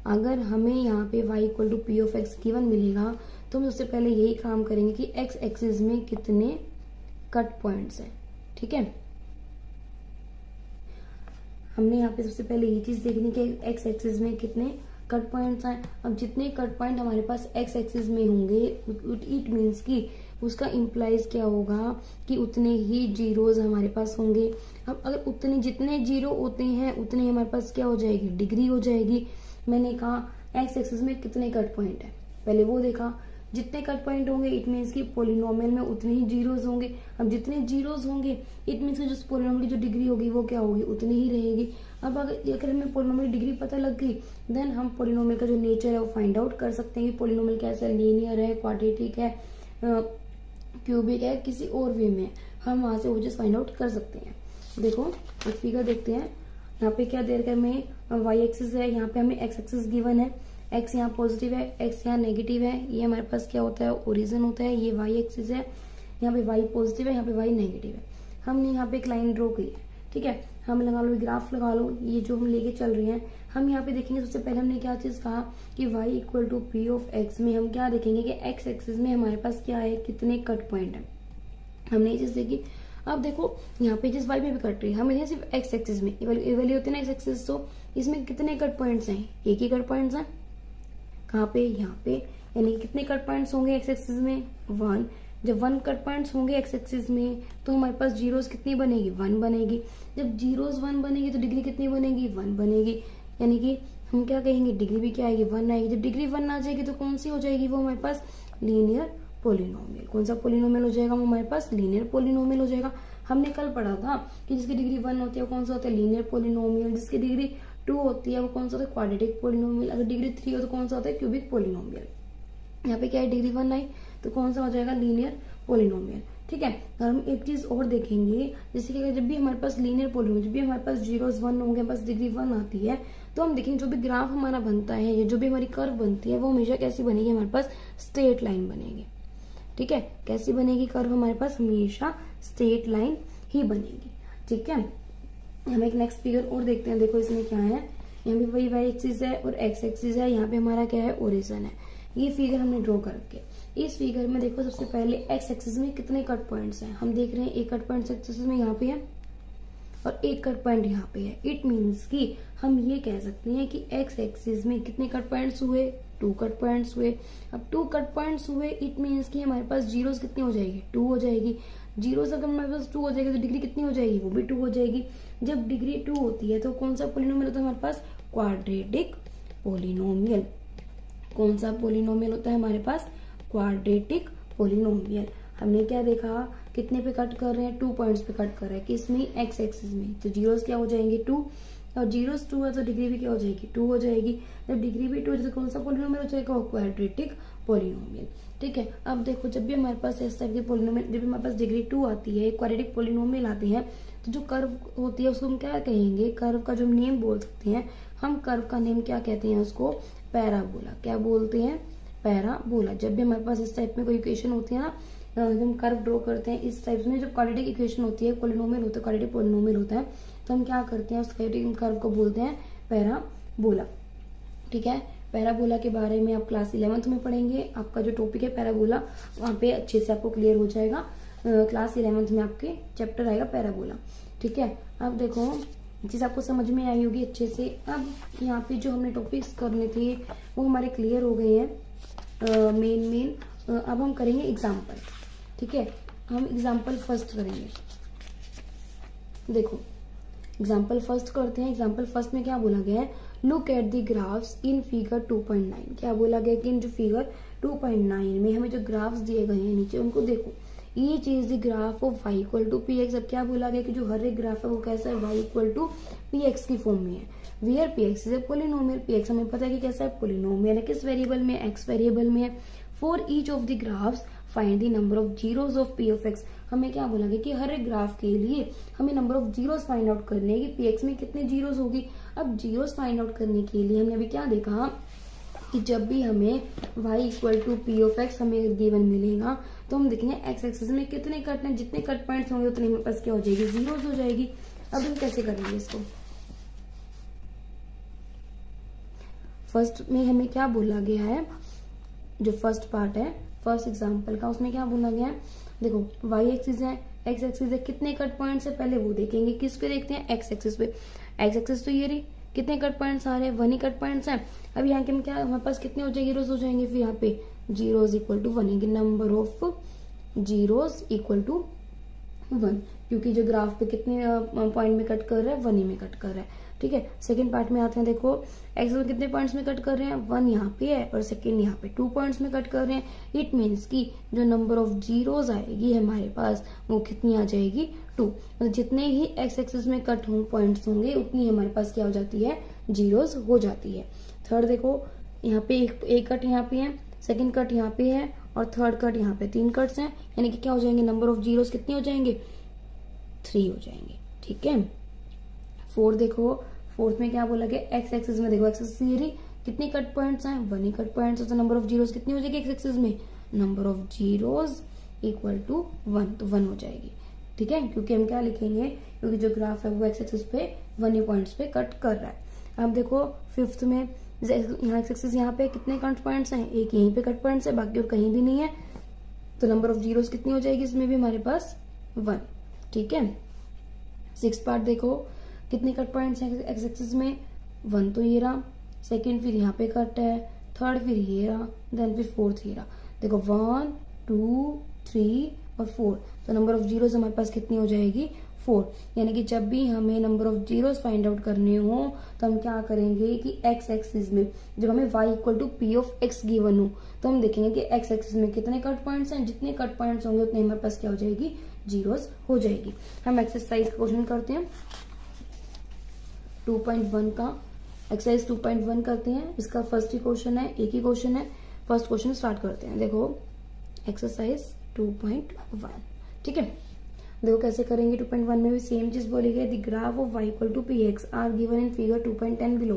अगर हमें यहाँ पे y equal to p of x given मिलेगा तो हम सबसे पहले यही काम करेंगे कि एक्स एक्सिस में कितने कट पॉइंट्स हैं। ठीक है, हमने यहाँ पे सबसे पहले ये चीज देखनी कि एक्स एक्सिस में कितने कट पॉइंट्स हैं। अब जितने कट पॉइंट हमारे पास एक्स एक्सिस में होंगे इट मीन्स कि उसका इम्प्लाइज क्या होगा कि उतने ही जीरोज हमारे पास होंगे। अब अगर उतने जितने जीरो होते हैं उतने हमारे पास क्या हो जाएगी, डिग्री हो जाएगी। मैंने कहा एक्स एक्सिस में कितने कट पॉइंट है, पहले वो देखा, जितने कट पॉइंट होंगे इट मीन्स कि पॉलिनोमियल में उतने ही जीरोज होंगे। अब जितने जीरोज होंगे इट मीन्स कि जो पॉलिनोमियल की जो डिग्री होगी वो क्या होगी, उतनी ही रहेगी। अब अगर हमें पॉलिनोमियल डिग्री पता लग गई देन हम पॉलिनोमियल का जो नेचर है वो फाइंड आउट कर सकते हैं कि पॉलिनोमियल कैसा है, लीनियर है, क्वाड्रेटिक है, क्यूबिक है, किसी और वे में हम वहां से वो चीज फाइंड आउट कर सकते हैं। देखो एक फिगर देखते हैं, यहाँ पे क्या दे रखा है हमें, वाई एक्सिस है, यहाँ पे हमें एक्स एक्सिस गिवन है, एक्स यहाँ पॉजिटिव है, एक्स यहाँ नेगेटिव है, ये हमारे पास क्या होता है ओरिजिन होता है, ये वाई एक्सिस है, यहाँ पे वाई पॉजिटिव है, यहाँ पे वाई नेगेटिव है। हमने यहाँ पे एक लाइन ड्रॉ की है। ठीक है, हम लगा लो ग्राफ लगा लो, ये जो हम लेके चल रहे हैं हम यहाँ पे देखेंगे। सबसे पहले हमने क्या चीज कहा कि y equal to p of x में हम क्या देखेंगे कि x एक्सिस में हमारे पास क्या है, कितने कट पॉइंट है, हमने ये चीज देखी। अब देखो यहाँ पे जिस y में भी कट रही है, हमें सिर्फ x एक्सिस में वैल्यू होती है ना x एक्सिस, तो इसमें कितने कट पॉइंट्स हैं, एक ही कट पॉइंट्स हैं, कहाँ पे, यहाँ पे, यानी कितने कट पॉइंट्स होंगे एक्स एक्सिस में, 1। जब 1 कट पॉइंट्स होंगे एक्स एक्सिस में तो हमारे पास जीरोस कितनी बनेगी, 1 बनेगी। जब जीरोस 1 बनेगी तो डिग्री कितनी बनेगी, 1 बनेगी। यानी कि हम क्या कहेंगे, डिग्री भी क्या आएगी, 1 आएगी। जब डिग्री 1 आ जाएगी तो कौन सी हो जाएगी वो हमारे पास, लीनियर पोलिनोमियल। कौन सा पोलिनोमियल हो जाएगा वो हमारे पास, लीनियर पोलिनोमियल हो जाएगा। हमने कल पढ़ा था कि जिसकी डिग्री 1 होती है वो कौन सा होता है, लीनियर पोलिनोमियल। जिसकी डिग्री 2 होती है वो कौन सा होता है, क्वाड्रेटिक पोलिनोमियल। अगर डिग्री 3 हो तो कौन सा होता है, क्यूबिक पोलिनोमियल। यहाँ पे क्या है, डिग्री 1 आई तो कौन सा हो जाएगा, लीनियर पोलिनोमियल। ठीक है। और हम एक चीज और देखेंगे, जैसे कि जब भी हमारे पास लीनियर पोलिनोमियल, जब भी हमारे पास जीरोस 1 होंगे, बस डिग्री 1 आती है, तो हम देखेंगे जो भी ग्राफ हमारा बनता है या जो भी हमारी कर्व बनती है वो हमेशा कैसी बनेगी, हमारे पास स्ट्रेट लाइन बनेगी। ठीक है, कैसी बनेगी कर्व हमारे पास, हमेशा स्ट्रेट लाइन ही बनेगी। ठीक है। हम एक नेक्स्ट फिगर और देखते हैं। देखो इसमें क्या है, यहाँ भी वही वाई एक्सिस है और एक्स एक्सिस है, यहाँ पे हमारा क्या है, ओरिजिन है। ये फिगर हमने ड्रॉ करके, इस फिगर में देखो सबसे पहले एक्स एक्सिस में कितने कट पॉइंट्स हैं, हम देख रहे हैं एक कट पॉइंट एक्सिस में यहाँ पे है और एक कट पॉइंट यहाँ पे है। इट मीन्स कि हम ये कह सकते हैं कि एक्स एक्सिस में कितने कट पॉइंट्स हुए, 2 कट पॉइंट्स हुए। अब 2 कट पॉइंट्स हुए, इट मीन्स कि हमारे पास जीरोस कितनी हो जाएगी, 2 हो जाएगी। जीरोस अगर हमारे पास 2 हो जाएगी तो डिग्री कितनी हो जाएगी, वो भी 2 हो जाएगी। जब डिग्री 2 होती है तो कौन सा पोलिनोमियल होता है हमारे पास, क्वाड्रेटिक पोलिनोमियल। कौन सा पोलिनोमियल होता है हमारे पास, क्वाड्रेटिक पोलिनोमियल। हमने क्या देखा, कितने पे कट कर रहे हैं, 2 पॉइंट्स पे कट कर रहे हैं, किसमें, एक्स एक्सिस में। तो जीरोस क्या हो जाएंगे, 2, और जीरोस 2 है तो डिग्री भी क्या हो जाएगी, 2 हो जाएगी। जब डिग्री भी 2 है तो कौन सा पोलिनोमियल हो जाएगा, क्वाड्रेटिक पोलिनोमियल। ठीक है। अब देखो जब भी हमारे पास इस टाइप के पोलिनोमियल, जब भी हमारे पास डिग्री 2 आती है, क्वाड्रेटिक पोलिनोमियल आते हैं, तो जो कर्व होती है उसको हम क्या कहेंगे, कर्व का जो नेम बोल सकते हैं हम, कर्व का नेम क्या कहते हैं उसको, पैराबोला। क्या बोलते हैं, पैराबोला। जब भी हमारे पास इस टाइप में कोई इक्वेशन होती है ना, जब हम कर्व ड्रॉ करते हैं इस टाइप में, जब क्वाड्रेटिक इक्वेशन होती है, पोलिनोमियल होता है, क्वाड्रेटिक पोलिनोमियल होता है, तो हम क्या करते हैं उस क्वाड्रेटिक कर्व को बोलते हैं पैराबोला। ठीक है। पैराबोला के बारे में आप क्लास 11th में पढ़ेंगे। आपका जो टॉपिक है पैराबोला, वहाँ पे अच्छे से आपको क्लियर हो जाएगा। क्लास 11th में आपके चैप्टर आएगा पैराबोला। ठीक है। अब देखो चीज आपको समझ में आई होगी अच्छे से। अब यहाँ पे जो हमने टॉपिक्स करने थे वो हमारे क्लियर हो गए हैं, मेन। अब हम करेंगे एग्जाम्पल। ठीक है। हम एग्जाम्पल फर्स्ट करेंगे। देखो एग्जाम्पल फर्स्ट करते हैं। एग्जाम्पल फर्स्ट में क्या बोला गया है, look at the graphs in figure 2.9। क्या बोला गया कि इन जो फिगर 2.9 में हमें जो ग्राफ्स दिए गए हैं नीचे, उनको देखो। Each is the graph of y equal to p x. अब क्या बोला गया कि जो हर एक ग्राफ है वो कैसा है, y equal to p x की फॉर्म में है। Where p x is a polynomial. P x हमें पता है कि कैसा है, पोलिनोमियल है। किस वेरिएबल में, एक्स वेरिएबल में है। For each of the graphs find the number of zeros of P of x. हमें क्या बोला गया कि हर एक ग्राफ के लिए हमें number of zeros find out करने हैं कि पी एक्स में कितने जीरोस होगी। अब जीरोस फाइंड आउट करने के लिए हमने अभी क्या देखा कि जब भी हमें y equal to p of x हमें गिवन मिलेगा तो हम देखेंगे एक्स एक्सिस में कितने कट हैं, जितने कट पॉइंट्स होंगे उतने हमारे पास क्या हो जाएगी, जीरोस हो जाएगी। अब हम कैसे करेंगे इसको, फर्स्ट में हमें क्या बोला गया है, जो फर्स्ट पार्ट है फर्स्ट एग्जांपल का, उसमें क्या बोला गया है, देखो y एक्सिस है, एक्स एक्सिस है, कितने कट पॉइंट्स है पहले वो देखेंगे। किस पे देखते हैं, एक्स एक्सिस पे। एक्स एक्सिस तो ये रही, कितने कट पॉइंट्स आ रहे हैं, 1 ही कट पॉइंट्स हैं। अब यहाँ के हम क्या, हमारे पास कितने हो जाएंगे, जीरोस हो जाएंगे। फिर यहाँ पे जीरोस इक्वल टू 1 है, number of zeros equal to 1, क्योंकि जो ग्राफ पे कितने पॉइंट में कट कर रहा है, 1 ही में कट कर रहा है। ठीक है। सेकंड पार्ट में आते हैं। देखो एक्स में कितने पॉइंट्स में कट कर रहे हैं, 1 यहाँ पे है और सेकंड यहाँ पे 2 पॉइंट्स में कट कर रहे हैं। इट मीन्स कि जो नंबर ऑफ जीरोस आएगी हमारे पास वो कितनी आ जाएगी, 2। मतलब जितने ही एक्स एक्सिस में कट होंगे पॉइंट्स होंगे उतनी हमारे पास क्या हो जाती है, जीरोस हो जाती है। थर्ड देखो यहाँ पे एक कट यहाँ पे है, सेकेंड कट यहाँ पे है और थर्ड कट यहाँ पे, 3 कट्स हैं, यानी कि क्या हो जाएंगे, नंबर ऑफ जीरोस कितने हो जाएंगे, 3 हो जाएंगे। ठीक है। फोर्थ देखो, फोर्थ में क्या बोला गया, एक्स एक्सिस में देखो एक्स एक्सिस ये रही, कितने कट पॉइंट्स हैं, 1 ही कट पॉइंट्स, तो नंबर ऑफ जीरोस कितनी हो जाएगी एक्स एक्सिस में, number of zeros equal to 1, तो 1 हो जाएगी। ठीक है। क्योंकि हम क्या लिखेंगे, क्योंकि जो ग्राफ है वो एक्स एक्सिस पे 1 ही पॉइंट्स पे कट कर रहा है। अब देखो फिफ्थ में यहाँ एक्स एक्सिस यहाँ पे कितने कट पॉइंट्स हैं, एक यहीं पे कट पॉइंट्स है, बाकी और कहीं भी नहीं है, तो नंबर ऑफ जीरोस कितनी हो जाएगी इसमें भी हमारे पास, 1। ठीक है। सिक्स पार्ट देखो कितने कट पॉइंट्स हैं एक्स एक्सिस में, 1 तो ये रहा, सेकंड फिर यहाँ पे कट है, थर्ड फिर ये रहा, देन फिर फोर्थ ये रहा। देखो 1 2 3 और 4, तो नंबर ऑफ जीरोस हमारे पास कितनी हो जाएगी 4। यानी कि जब भी हमें number of zeros find out करने हो तो हम क्या करेंगे कि एक्स एक्सिस में जब हमें y equal to p of x given हो तो हम देखेंगे कि एक्स एक्सिस में कितने कट पॉइंट्स हैं, जितने कट पॉइंट्स होंगे उतने हमारे पास क्या हो जाएगी जीरोस हो जाएगी। हम एक्सरसाइज का क्वेश्चन करते हैं 2.1 का, एक्सरसाइज 2.1 करते हैं। इसका फर्स्ट ही क्वेश्चन है, एक ही क्वेश्चन है। फर्स्ट क्वेश्चन स्टार्ट करते हैं। देखो एक्सरसाइज 2.1, ठीक है। देखो कैसे करेंगे, 2.1 में भी सेम चीज बोली गई, the graph of y equal to p x are given in figure 2.10 below.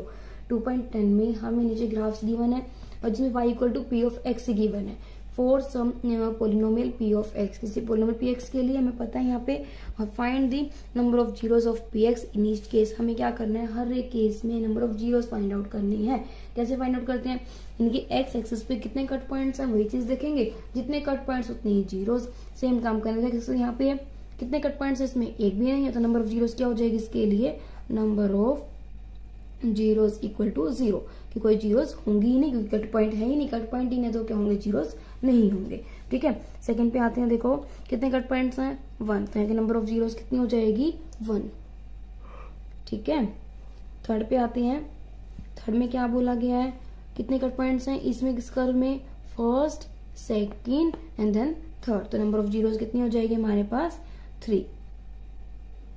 2.10 में हमें नीचे ग्राफ्स गिवन है और जिसमें y equal to p of x given है for some polynomial p of x। किसी पोलिनोमियल p(x) के लिए हमें पता है यहाँ पे find the number of zeros of p(x) in each case. हमें क्या करना है, हर एक केस में number of zeros find out करनी है। कैसे फाइंड आउट करते हैं, इनकी x एक्सिस पे कितने कट पॉइंट्स हैं वही चीज देखेंगे, जितने कट पॉइंट्स उतने ही जीरोस। सेम काम करेंगे, जैसे यहाँ पे कितने कट पॉइंट्स है, इसमें एक भी नहीं है, तो नंबर ऑफ जीरोस क्या हो जाएगी इसके लिए, number of zeros equal to 0, कि कोई जीरोस होंगी ही नहीं क्योंकि कट पॉइंट है ही नहीं, कट पॉइंट ही नहीं तो क्या होंगे जीरोस नहीं होंगे, ठीक है। सेकंड पे आते हैं, देखो कितने कट पॉइंट्स हैं 1, तो यहाँ के नंबर ऑफ जीरोस कितनी हो जाएगी 1, ठीक है। थर्ड पे आते हैं, थर्ड में क्या बोला गया है, कितने कट पॉइंट्स हैं इसमें, किस कर्व में, first second and then third, तो नंबर ऑफ जीरोस कितनी हो जाएगी हमारे पास 3।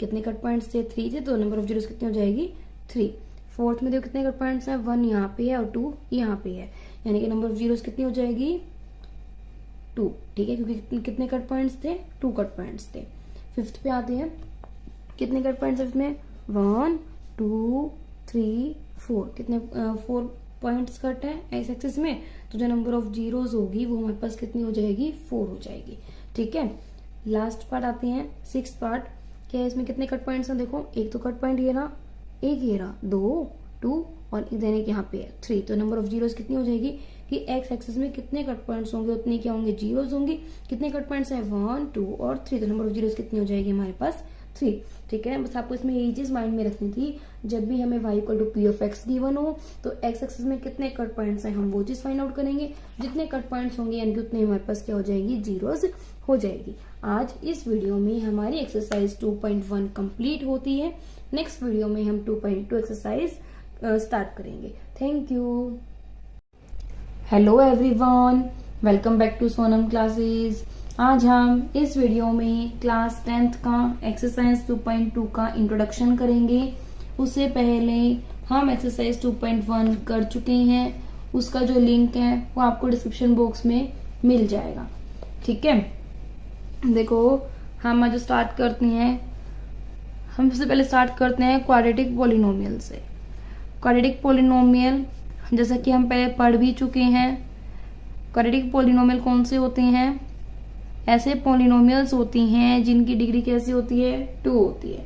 कितने कट पॉइंट्स थे 3 थे, तो नंबर ऑफ जीरोस कितनी हो जाएगी 3। फोर्थ में देखो कितने कट पॉइंट्स हैं, 1 यहाँ पे है और 2 यहाँ पे है, यानी कि नंबर ऑफ जीरोस कितनी हो जाएगी 2, ठीक है, क्योंकि कितने कट पॉइंट्स थे 2 कट पॉइंट्स थे। फिफ्थ पे आते हैं, कितने कट पॉइंट्स है इसमें, 1 2 3 4, कितने 4 पॉइंट्स कट है एक्स एक्सिस में, तो जो नंबर ऑफ जीरोस होगी वो हमारे पास कितनी हो जाएगी 4 हो जाएगी, ठीक है। लास्ट पार्ट आते हैं, 6th पार्ट, क्या है इसमें कितने कट पॉइंट्स हैं, देखो एक तो कट पॉइंट ये रहा, एक ये रहा, 2 2 और इधर एक यहाँ पे है 3, तो नंबर ऑफ जीरोस कितनी हो जाएगी कि एक्स एक्सिस में कितने कट पॉइंट्स होंगे उतने क्या होंगे जीरोस होंगे। कितने कट पॉइंट्स हैं 1 2 और 3, तो नंबर ऑफ जीरोस कितनी हो जाएगी हमारे पास 3, ठीक है। बस आपको इसमें यही चीज माइंड में रखनी थी, जब भी हमें y equal to p of x given हो तो एक्स एक्सिस में कितने कट पॉइंट्स हैं हम वो चीज फाइंड आउट करेंगे, जितने कट पॉइंट्स होंगे यानी कि उतने हमारे पास क्या हो जाएगी जीरोस हो जाएगी। आज इस वीडियो में हमारी एक्सरसाइज 2.1 कंप्लीट होती है। नेक्स्ट वीडियो में हम 2.2 एक्सरसाइज स्टार्ट करेंगे। Thank you. Hello everyone, welcome back to Sonam classes. आज हम इस वीडियो में क्लास 10th का एक्सरसाइज 2.2 का इंट्रोडक्शन करेंगे। उससे पहले हम एक्सरसाइज 2.1 कर चुके हैं, उसका जो लिंक है वो आपको डिस्क्रिप्शन बॉक्स में मिल जाएगा, ठीक है। देखो हम आज स्टार्ट करते हैं, हम सबसे पहले स्टार्ट करते हैं क्वाड्रेटिक पॉलिनोमियल से। क्वाड्रेटिक पॉलिनोमियल जैसा कि हम पहले पढ़ भी चुके हैं, क्वाड्रेटिक पॉलिनोमियल कौन से होते हैं, ऐसे पॉलिनोमियल्स होती हैं जिनकी डिग्री कैसी होती है 2 होती है,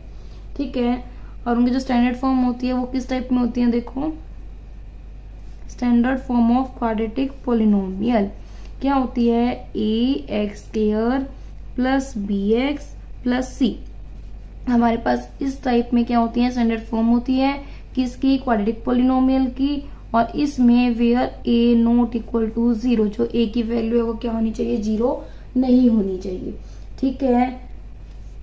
ठीक है। और उनकी जो स्टैंडर्ड फॉर्म होती है वो किस टाइप में होती है, देखो standard form of quadratic polynomial क्या होती है, ax² plus bx plus c। हमारे पास इस टाइप में क्या होती है, स्टैंडर्ड फॉर्म होती है किसकी, क्वाड्रेटिक पॉलिनोमियल की। और इसमें where a not equal to 0, जो a की वैल्यू है वो क्या होनी चाहिए 0 नहीं होनी चाहिए, ठीक है।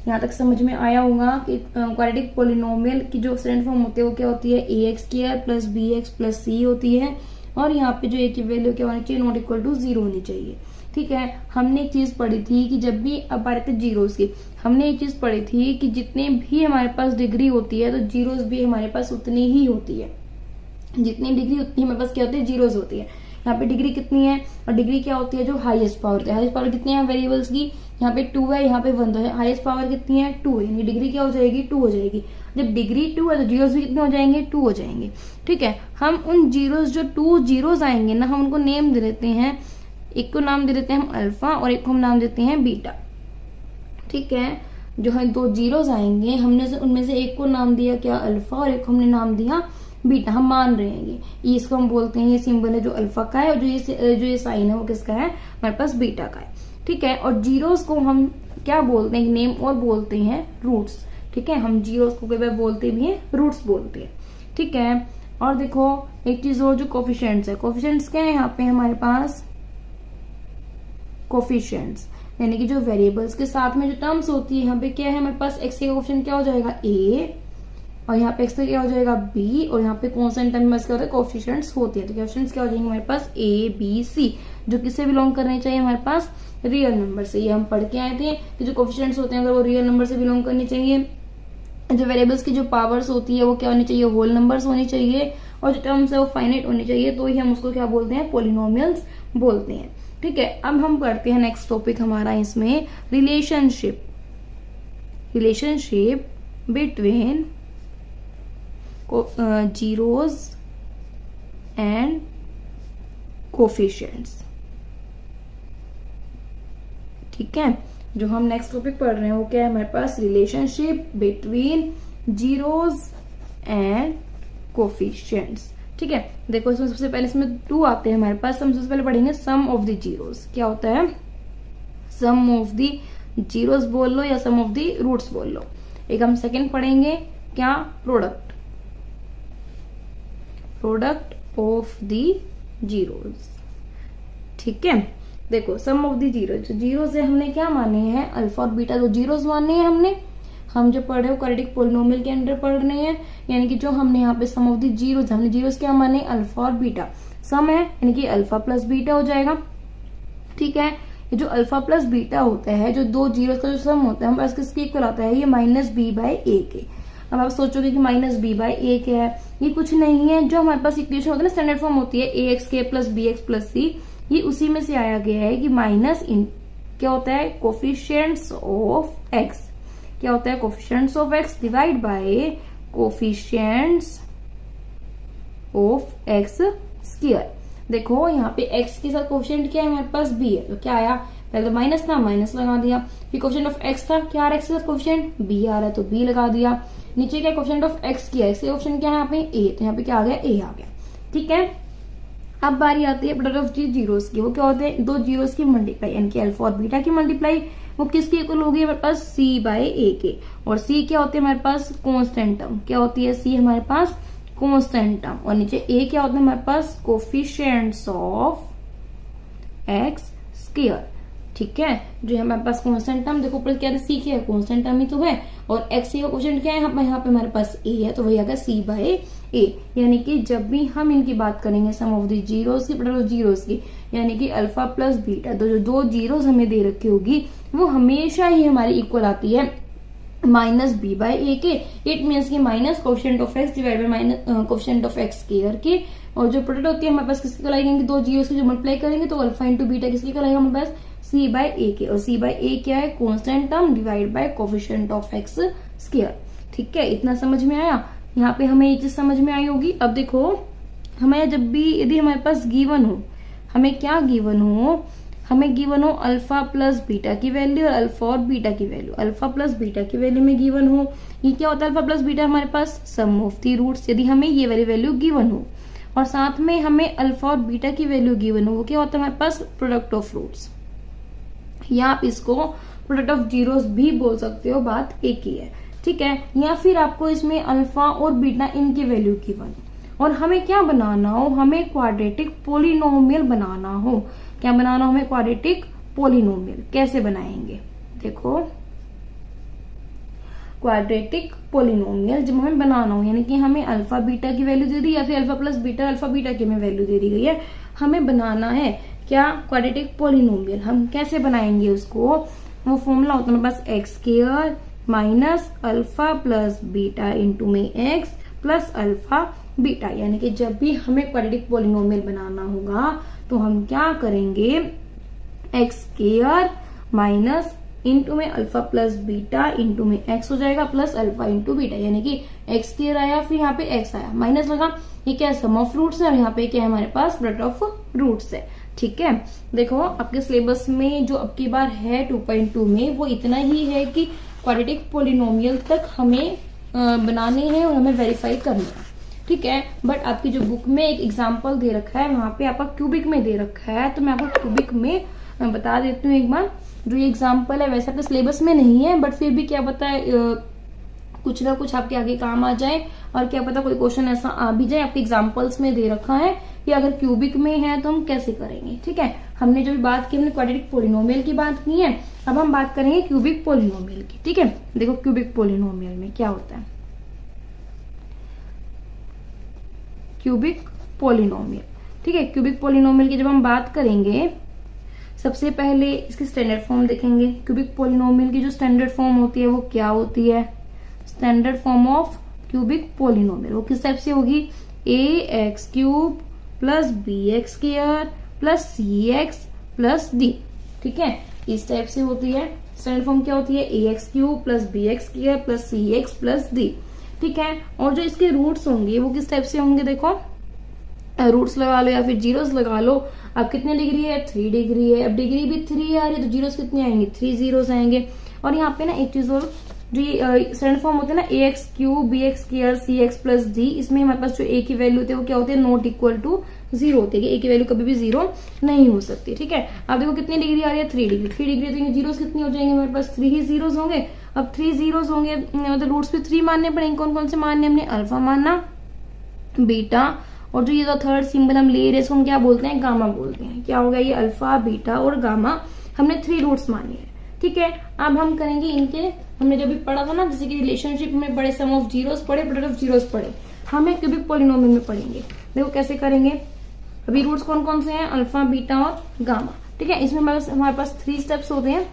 यहाँ तक समझ में आया होगा कि क्वाड्रेटिक पॉलिनोमियल की जो स्टैंडर्ड फॉर्म होती है वो क्या होती है ax² plus bx plus c होती है। और यहाँ पे जो a की वैल्यू क्या होनी चाहिए, नॉट इक्वल टू 0 होनी चाहिए, ठीक है। हमने एक चीज पढ़ी थी कि जब भी अब बात है जीरोस की, हमने एक चीज पढ़ी थी कि जितने भी हमारे पास डिग्री होती है तो जीरोस भी हमारे पास उतनी ही होती है, जितनी डिग्री उतनी हमारे पास क्या होती है जीरोस होती है। यहाँ पे डिग्री कितनी है और डिग्री क्या होती है, जो हाईएस्ट पावर होती है। हाईएस्ट पावर कितनी है वेरिएबल्स की, यहाँ पे 2 है, यहाँ पे 1 है, हाईएस्ट पावर कितनी है 2, यानी डिग्री क्या हो जाएगी 2 हो जाएगी। जब डिग्री 2 है तो जीरोस भी कितने हो जाएंगे 2 हो जाएंगे, ठीक है। हम उन जीरोस जो 2 जीरोस आएंगे ना, हम उनको नेम दे देते हैं, एक को नाम दे देते हैं हम अल्फा और एक को हम नाम देते हैं बीटा, ठीक है। जो है 2 जीरोस आएंगे, हमने से उनमें से एक को नाम दिया क्या अल्फा और एक को हमने नाम दिया बीटा। हम मान रहे हैं ये इसको हम बोलते हैं, ये सिंबल है जो अल्फा का है और जो ये साइन है वो किसका है, हमारे पास बीटा का है, ठीक है। और जीरोस को हम क्या बोलते हैं, नेम और बोलते हैं रूट्स, ठीक है। हम जीरोस को कई बार बोलते भी हैं रूट्स बोलते हैं, ठीक है। और देखो एक चीज और, जो कोफिशिएंट्स है, कोफिशिएंट्स क्या है यहाँ पे हमारे पास, कोफिशिएंट्स यानी कि जो वेरिएबल्स के साथ में जो टर्म्स होती है, यहाँ पे क्या है हमारे पास x का कोफिशिएंट क्या हो जाएगा a, और यहाँ पे x का क्या हो जाएगा b, और यहाँ पे कांस्टेंट टर्म में क्या होता है कोफिशिएंट्स होती है। तो कोफिशिएंट्स क्या हो जाएंगे हमारे पास a b c, जो किससे बिलोंग करने चाहिए हमारे पास, रियल नंबर से। ये हम पढ़ के आए थे कि जो कोफिशिएंट्स होते हैं अगर वो रियल नंबर से बिलोंग करनी चाहिए, जो वेरिएबल्स की जो पावर्स होती है वो क्या होनी चाहिए, होल नंबर्स होनी चाहिए, और जो टर्म्स है वो फाइनाइट होनी चाहिए, तो ही हम उसको क्या बोलते हैं, पॉलिनोमियल्स बोलते हैं। ठीक है, अब हम करते हैं नेक्स्ट टॉपिक हमारा इसमें relationship between zeros and coefficients. ठीक है, जो हम नेक्स्ट टॉपिक पढ़ रहे हैं वो क्या है हमारे पास, relationship between zeros and coefficients. ठीक है, देखो इसमें सबसे पहले इसमें 2 आते हैं हमारे पास। हम सबसे पहले पढ़ेंगे सम ऑफ द जीरोज। क्या होता है, सम ऑफ द जीरोज बोल लो या सम ऑफ द रूट्स बोल लो। एक हम सेकंड पढ़ेंगे क्या, प्रोडक्ट ऑफ द जीरोज। ठीक है, देखो सम ऑफ द जीरोज, जीरो से हमने क्या माने हैं, अल्फा और बीटा, तो जीरोज माने हैं हमने, हम जो पढ़ रहे हो क्वाड्रेटिक पोलिनोमियल के अंदर पढ़ रहे हैं, यानी कि जो हमने यहाँ पे सम ऑफ द जीरोज, हमने जीरोज क्या माने, अल्फा और बीटा, सम है यानी कि अल्फा प्लस बीटा हो जाएगा। ठीक है, ये जो अल्फा प्लस बीटा होता है, जो 2 जीरोज का जो सम होता है हमारे पास किसके इक्वल आता है, ये -b/a के। अब आप सोचोगे कि -b/a क्या है, ये कुछ नहीं है, जो हमारे पास इक्वेशन होता है ना, स्टैंडर्ड फॉर्म होती है ax + bx + c, ये उसी में से आया गया है कि माइनस इन क्या होता है, कोफिशिएंट्स ऑफ x, क्या होता है, coefficients of x divide by coefficients of x square. देखो यहाँ पे x के साथ कोफिशिएंट क्या है हमारे पास, b है, तो क्या आया, पहले तो माइनस था, माइनस लगा दिया, फिर कोफिशिएंट ऑफ x था, क्या आ रहा है x के साथ कोफिशिएंट, b आ रहा है तो b लगा दिया, नीचे क्या कोफिशिएंट ऑफ x किया, x के कोफिशिएंट क्या है यहाँ पे a, तो यहाँ पे क्या आ गया, a आ गया। ठीक है, अब बारी आती है प्रोडक्ट ऑफ जीरोस की। वो क्या होते हैं, 2 जीरोस की मल्टीप्लाई, यानी कि अल्फा और बीटा की मल्टीप्लाई, वो किसकी इक्वल होगी हमारे पास, c/a के, और c क्या होती है हमारे पास, कांस्टेंट टर्म, क्या होती है c हमारे पास, कांस्टेंट टर्म, और नीचे a क्या होता है हमारे पास, कोफिशिएंट्स ऑफ x स्क्वायर। ठीक है, जो हमारे पास कांस्टेंट टर्म, देखो ऊपर क्या है, c क्या है, कांस्टेंट टर्म ही तो है, और x का कोफिशिएंट क्या है यहाँ पे हमारे पास a है, तो वही आएगा c/a। यानी कि जब भी हम इनकी बात करेंगे सम ऑफ द जीरोस की, प्रोडक्ट ऑफ जीरोस की, यानी कि अल्फा प्लस बीटा, तो जो 2 जीरोस हमें दे रखी होगी वो हमेशा ही हमारी इक्वल आती है -b/a के। इट मीन्स की minus coefficient of x divide by minus coefficient of x square के, और जो प्रोडक्ट होती है हमारे पास किसकी लाएंगे, 2 जीरोस की जो मल्टीप्लाई करेंगे तो अल्फा इंटू बीटा किसकी लाएगा हमारे पास, c/a के, और c/a क्या है, constant term divide by coefficient of x square. ठीक है, इतना समझ में आया, यहाँ पे हमें ये चीज समझ में आई होगी। अब देखो हमें जब भी यदि हमारे पास गिवन हो, हमें क्या गिवन हो, हमें गिवन हो अल्फा प्लस बीटा की वैल्यू और अल्फा और बीटा की वैल्यू, अल्फा प्लस बीटा की वैल्यू में गिवन हो, ये क्या होता है अल्फा प्लस बीटा हमारे पास, सम ऑफ द रूट्स। यदि हमें ये वाली वैल्यू गिवन हो और साथ में हमें अल्फा और बीटा की वैल्यू गिवन हो, वो क्या होता है हमारे पास, प्रोडक्ट ऑफ रूट्स, या आप इसको प्रोडक्ट ऑफ जीरोस भी बोल सकते हो, बात एक ही है। ठीक है, या फिर आपको इसमें अल्फा और बीटा इनकी वैल्यू गिवन, और हमें क्या बनाना हो, हमें क्वाड्रेटिक पोलिनोमियल बनाना हो। क्या बनाना हो हमें, क्वाड्रेटिक पोलिनोमियल। कैसे बनाएंगे, देखो क्वाड्रेटिक पोलिनोमियल जब हमें बनाना हो, यानी कि हमें अल्फा बीटा की वैल्यू दे दी, या फिर alpha plus beta alpha beta की हमें वैल्यू दे दी गई है, हमें बनाना है क्या, क्वाड्रेटिक पोलिनोमियल। हम कैसे बनाएंगे उसको, वो फॉर्मूला होता है हमारे पास x² minus alpha plus beta into में x प्लस अल्फा बीटा, यानी कि जब भी हमें क्वाड्रेटिक पोलिनोमियल बनाना होगा तो हम क्या करेंगे, x² माइनस इंटू में अल्फा प्लस बीटा इंटू में x हो जाएगा प्लस अल्फा इंटू बीटा, यानी कि x² आया, फिर यहाँ पे x आया, माइनस लगा, ये क्या है, सम ऑफ रूट्स है, और यहाँ पे क्या है हमारे पास, प्रोडक्ट ऑफ रूट्स है। ठीक है, देखो आपके सिलेबस में जो अब की बार है 2.2 में, वो इतना ही है कि क्वाड्रेटिक पोलिनोमियल तक हमें बनाने हैं और हमें वेरीफाई करना है। ठीक है, बट आपकी जो बुक में एक एग्जाम्पल दे रखा है, वहां पे आपका क्यूबिक में दे रखा है, तो मैं आपको क्यूबिक में बता देती हूँ एक बार। जो ये एग्जाम्पल है वैसे आपके सिलेबस में नहीं है, बट फिर भी क्या पता है कुछ ना कुछ आपके आगे काम आ जाए, और क्या पता कोई क्वेश्चन ऐसा आ भी जाए। आपके एग्जाम्पल्स में दे रखा है कि अगर क्यूबिक में है तो हम कैसे करेंगे। ठीक है, हमने जो भी बात की हमने क्वाड्रेटिक पोलिनोमियल की बात की है, अब हम बात करेंगे क्यूबिक पोलिनोमियल की। ठीक है, देखो क्यूबिक पोलिनोमियल में क्या होता है। क्यूबिक पोलिनोमियल, ठीक है, क्यूबिक पोलिनोमियल की जब हम बात करेंगे, सबसे पहले इसकी स्टैंडर्ड फॉर्म देखेंगे। क्यूबिक पोलिनोमियल की जो स्टैंडर्ड फॉर्म होती है वो क्या होती है। Standard form of cubic polynomial वो किस टाइप से होगी, a x cube plus b x square plus c x plus d. ठीक है, इस टाइप से होती है। स्टैंडर्ड फॉर्म क्या होती है, a x cube plus b x square plus c x plus d. ठीक है, और जो इसके रूट्स होंगे वो किस टाइप से होंगे, देखो रूट्स लगा लो या फिर जीरोस लगा लो। अब कितने डिग्री है, 3 डिग्री है। अब डिग्री भी 3 आ रही है तो जीरोस कितने आएंगे, 3 जीरोस आएंगे। और यहाँ पे ना एक चीज और, जो स्टैंडर्ड फॉर्म होता है ना, a x cube b x square c x plus d, इसमें हमारे पास जो ए की वैल्यू होती है वो क्या होती है, नॉट इक्वल टू 0 होती है। ए की वैल्यू कभी भी 0 नहीं हो सकती। ठीक है, अब देखो कितनी डिग्री आ रही है, 3 डिग्री। 3 डिग्री तो जीरोस कितने हो जाएंगे, हमारे पास 3 ही जीरोस होंगे। अब 3 जीरोस होंगे मतलब रूट्स पे 3 मानने पड़ेंगे। कौन कौन से मानने, हमने अल्फा मानना, बीटा, और जो ये जो थर्ड सिंबल हम ले रहे हैं इसको हम क्या बोलते हैं, गामा बोलते हैं। क्या होगा ये, अल्फा बीटा और गामा, हमने 3 रूट्स माने हैं। ठीक है, अब हम करेंगे इनके, हमने जब भी पढ़ा था ना, जैसे कि रिलेशनशिप में बड़े सम ऑफ जीरोस पढ़े, प्रोडक्ट ऑफ जीरोस पढ़े, हमें क्यूबिक पोलिनोमियल में पढ़ेंगे। देखो कैसे करेंगे। अभी रूट्स कौन कौन से हैं, अल्फा बीटा और गामा। ठीक है, इसमें हमारे पास 3 स्टेप्स होते हैं,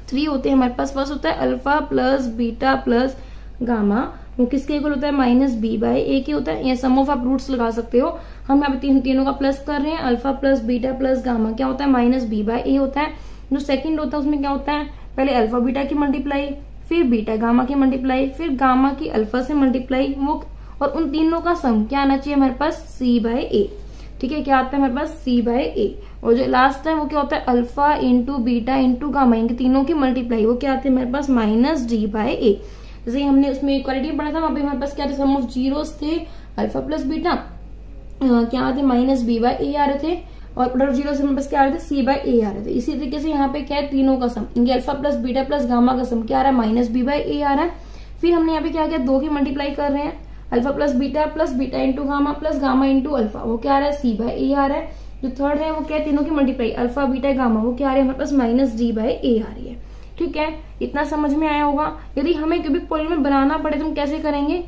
3 होते हैं हमारे पास। फर्स्ट होता है alpha plus beta plus gamma, वो किसके इक्वल होता है, माइनस बी बाई ए के होता है। या सम ऑफ आप रूट्स लगा सकते हो। हम यहाँ पे तीनों का प्लस कर रहे हैं, alpha plus beta plus gamma क्या होता है, माइनस बी बाई ए होता है। जो सेकंड होता है उसमें क्या होता है, पहले अल्फा बीटा की मल्टीप्लाई, फिर बीटा गामा की मल्टीप्लाई, फिर गामा की अल्फा से मल्टीप्लाई, वो और उन तीनों का सम क्या आना चाहिए हमारे पास, सी बाई ए। ठीक है, क्या आता है हमारे पास, सी बाई ए। और जो लास्ट है वो क्या होता है, alpha into beta into gamma, इनके तीनों की मल्टीप्लाई, वो क्या आती है हमारे पास, माइनस डी बाई ए। जैसे हमने उसमें इक्वालिटी पढ़ा था, वहां पे हमारे पास क्या थे, सम ऑफ जीरोस थे, अल्फा प्लस बीटा क्या आते, माइनस बी बाई ए आ रहे थे, और प्रोडक्ट ऑफ जीरो से हमारे पास क्या आ रहे थे, सी बाई ए आ रहे थे। इसी तरीके से यहाँ पे क्या है, तीनों का सम, इनके alpha plus beta plus gamma का सम क्या आ रहा है, माइनस बी बाई ए आ रहा है। फिर हमने यहाँ पे क्या किया, 2 की मल्टीप्लाई कर रहे हैं, alpha plus beta into gamma plus gamma into alpha, वो क्या आ रहा है, सी बाई ए आ रहा है। जो थर्ड है वो क्या है, तीनों की मल्टीप्लाई, अल्फा बीटा गामा, वो क्या आ रही है हमारे पास, माइनस डी बाई ए आ रही है। ठीक है, इतना समझ में आया होगा। यदि हमें क्यूबिक पोलिनोमियल बनाना पड़े तो हम कैसे करेंगे,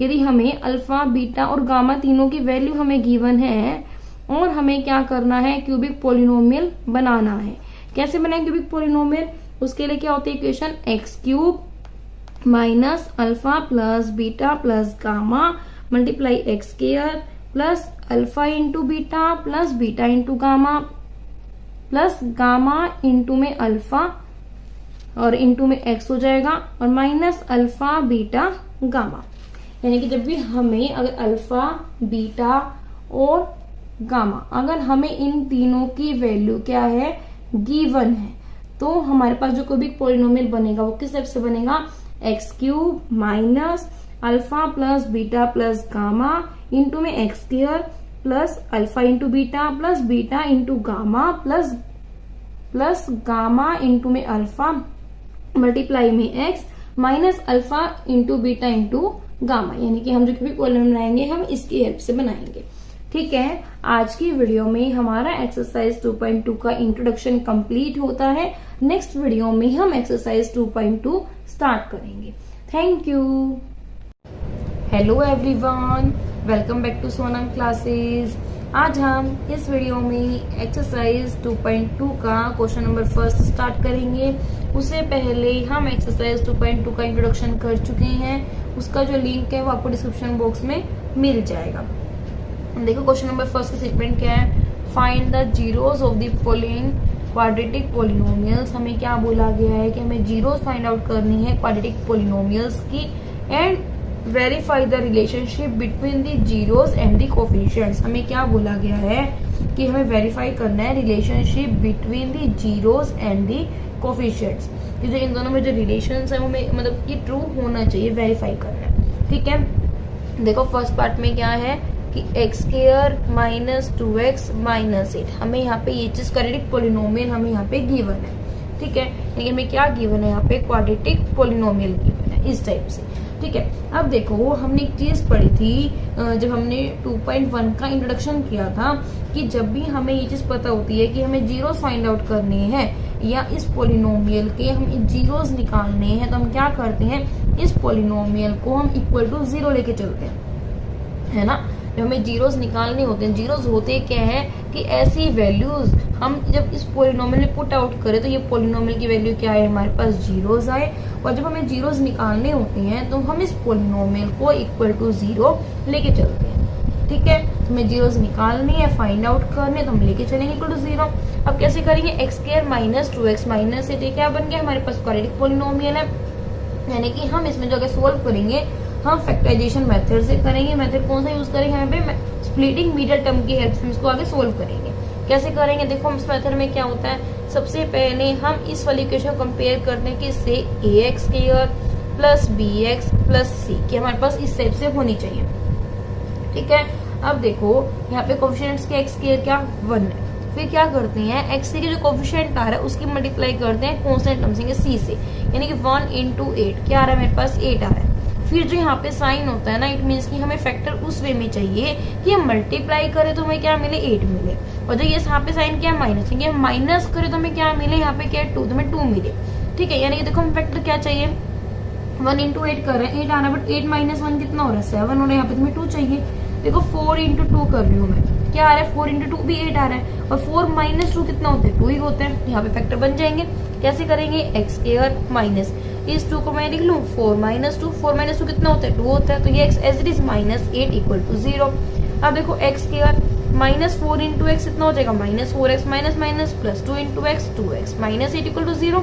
यदि हमें अल्फा बीटा और गामा तीनों की वैल्यू हमें गिवन है और हमें क्या करना है, क्यूबिक पोलिनोमियल बनाना है। कैसे बनाए क्यूबिक पोलिनोमियल, उसके लिए क्या होती है equation, x cube minus alpha plus beta plus gamma multiply x square plus alpha into beta plus beta into gamma plus gamma into में अल्फा और इंटू में एक्स हो जाएगा, और माइनस अल्फा बीटा गामा। यानी कि जब भी हमें अगर अल्फा बीटा और गामा, अगर हमें इन तीनों की वैल्यू क्या है, गिवन है, तो हमारे पास जो क्यूबिक पोलिनोमियल बनेगा वो किस टाइप से बनेगा, x cube minus alpha plus beta plus gamma into में x square plus alpha into beta plus beta into gamma plus gamma into में अल्फा मल्टीप्लाई में x minus alpha into beta into gamma. यानी कि हम जो क्यूबिक पोलिनोमियल बनाएंगे हम इसकी हेल्प से बनाएंगे। ठीक है, आज की वीडियो में हमारा एक्सरसाइज 2.2 का इंट्रोडक्शन कंप्लीट होता है। नेक्स्ट वीडियो में हम एक्सरसाइज 2.2 स्टार्ट करेंगे। Thank you. Hello everyone, welcome back to Sonam classes. आज हम इस वीडियो में एक्सरसाइज 2.2 का क्वेश्चन नंबर 1 स्टार्ट करेंगे। उससे पहले हम एक्सरसाइज 2.2 का इंट्रोडक्शन कर चुके हैं, उसका जो लिंक है वो आपको डिस्क्रिप्शन बॉक्स में मिल जाएगा। देखो क्वेश्चन नंबर 1 का स्टेटमेंट क्या है, find the zeros of the following quadratic polynomials. हमें क्या बोला गया है कि हमें जीरोस फाइंड आउट करनी है क्वाड्रेटिक पोलिनोमियल्स की, and verify the relationship between the zeros and the coefficients. हमें क्या बोला गया है कि हमें वेरीफाई करना है relationship between the zeros and the coefficients. जो इन दोनों में जो रिलेशंस है वो मतलब कि ट्रू होना चाहिए, वेरीफाई करना है। ठीक है, देखो फर्स्ट पार्ट में क्या है कि x square minus 2x minus 8, हमें यहाँ पे ये चीज क्वाड्रेटिक पोलिनोमियल हमें यहाँ पे गिवन है। ठीक है, लेकिन हमें क्या गिवन है यहाँ पे, क्वाड्रेटिक पोलिनोमियल गिवन है। है, इस टाइप से। ठीक है, अब देखो हमने एक चीज पढ़ी थी जब हमने 2.1 का इंट्रोडक्शन किया था कि जब भी हमें ये चीज पता होती है कि हमें जीरोस फाइंड आउट करने हैं या इस पोलिनोमियल के हम जीरोस निकालने हैं, तो हम क्या करते हैं, इस पोलिनोमियल को हम इक्वल टू 0 लेके चलते हैं, है ना। जब हमें जीरोस निकालने होते हैं, जीरोस होते क्या है कि ऐसी वैल्यूज हम जब इस पोलिनोमियल में पुट आउट करें तो ये पोलिनोमियल की वैल्यू क्या है, हमारे पास जीरोस आए, और जब हमें जीरोस निकालने होते हैं तो हम इस पोलिनोमियल को इक्वल टू 0 लेके चलते हैं। ठीक है, हमें जीरोस निकालनी है, फाइंड आउट करने, तो हम लेके चलेंगे इक्वल टू 0। अब कैसे करेंगे, x square minus 2x minus 8 क्या बन गया, हमारे पास क्वाड्रेटिक पोलिनोमियल है, यानी कि हम इसमें जो अगर सोल्व करेंगे हम फैक्टराइजेशन मेथड से करेंगे। मेथड कौन सा यूज करेंगे, यहाँ पे स्प्लिटिंग मिडिल टर्म की हेल्प से हम इसको आगे सोल्व करेंगे। कैसे करेंगे, देखो हम इस मेथड में क्या होता है, सबसे पहले हम इस वाली इक्वेशन को कंपेयर करने के से ax square plus bx plus c की हमारे पास इस टाइप से होनी चाहिए। ठीक है, अब देखो यहाँ पे कोफिशिएंट्स के x स्क्वायर क्या 1 है, फिर क्या करते हैं x के जो कोफिशिएंट आ रहा है उसकी मल्टीप्लाई करते हैं कांस्टेंट टर्म से c से, यानी कि 1 into 8 क्या आ रहा है, मेरे पास 8 आ रहा है। फिर जो यहाँ पे साइन होता है ना, इट मीन्स कि हमें फैक्टर उस वे में चाहिए कि हम मल्टीप्लाई करें तो हमें क्या मिले, 8 मिले, और जो ये यहाँ पे साइन क्या है, माइनस, क्योंकि हम माइनस करें तो हमें क्या मिले, यहाँ पे क्या है 2, तो हमें 2 मिले। ठीक है, यानी कि देखो हम फैक्टर क्या चाहिए, 1 into 8 कर रहे हैं, 8 आ रहा है, बट 8 माइनस 1 कितना हो रहा है, 7 हो रहा है, यहाँ पे तुम्हें 2 चाहिए। देखो 4 into 2 कर रही हूँ मैं, क्या आ रहा है, 4 into 2 भी 8 आ रहा है, और 4 माइनस 2 कितना होता है, 2 ही होता है, यहाँ पे फैक्टर बन जाएंगे। कैसे करेंगे, एक्स स्क्वायर माइनस इस 2 को मैं लिख लूँ 4 माइनस 2, 4 माइनस 2 कितना होता है, 2 होता है, तो ये x as it is minus 8 equal to 0। अब देखो x square minus 4 into x कितना हो जाएगा, minus 4x minus minus plus 2 into x 2x minus 8 equal to 0।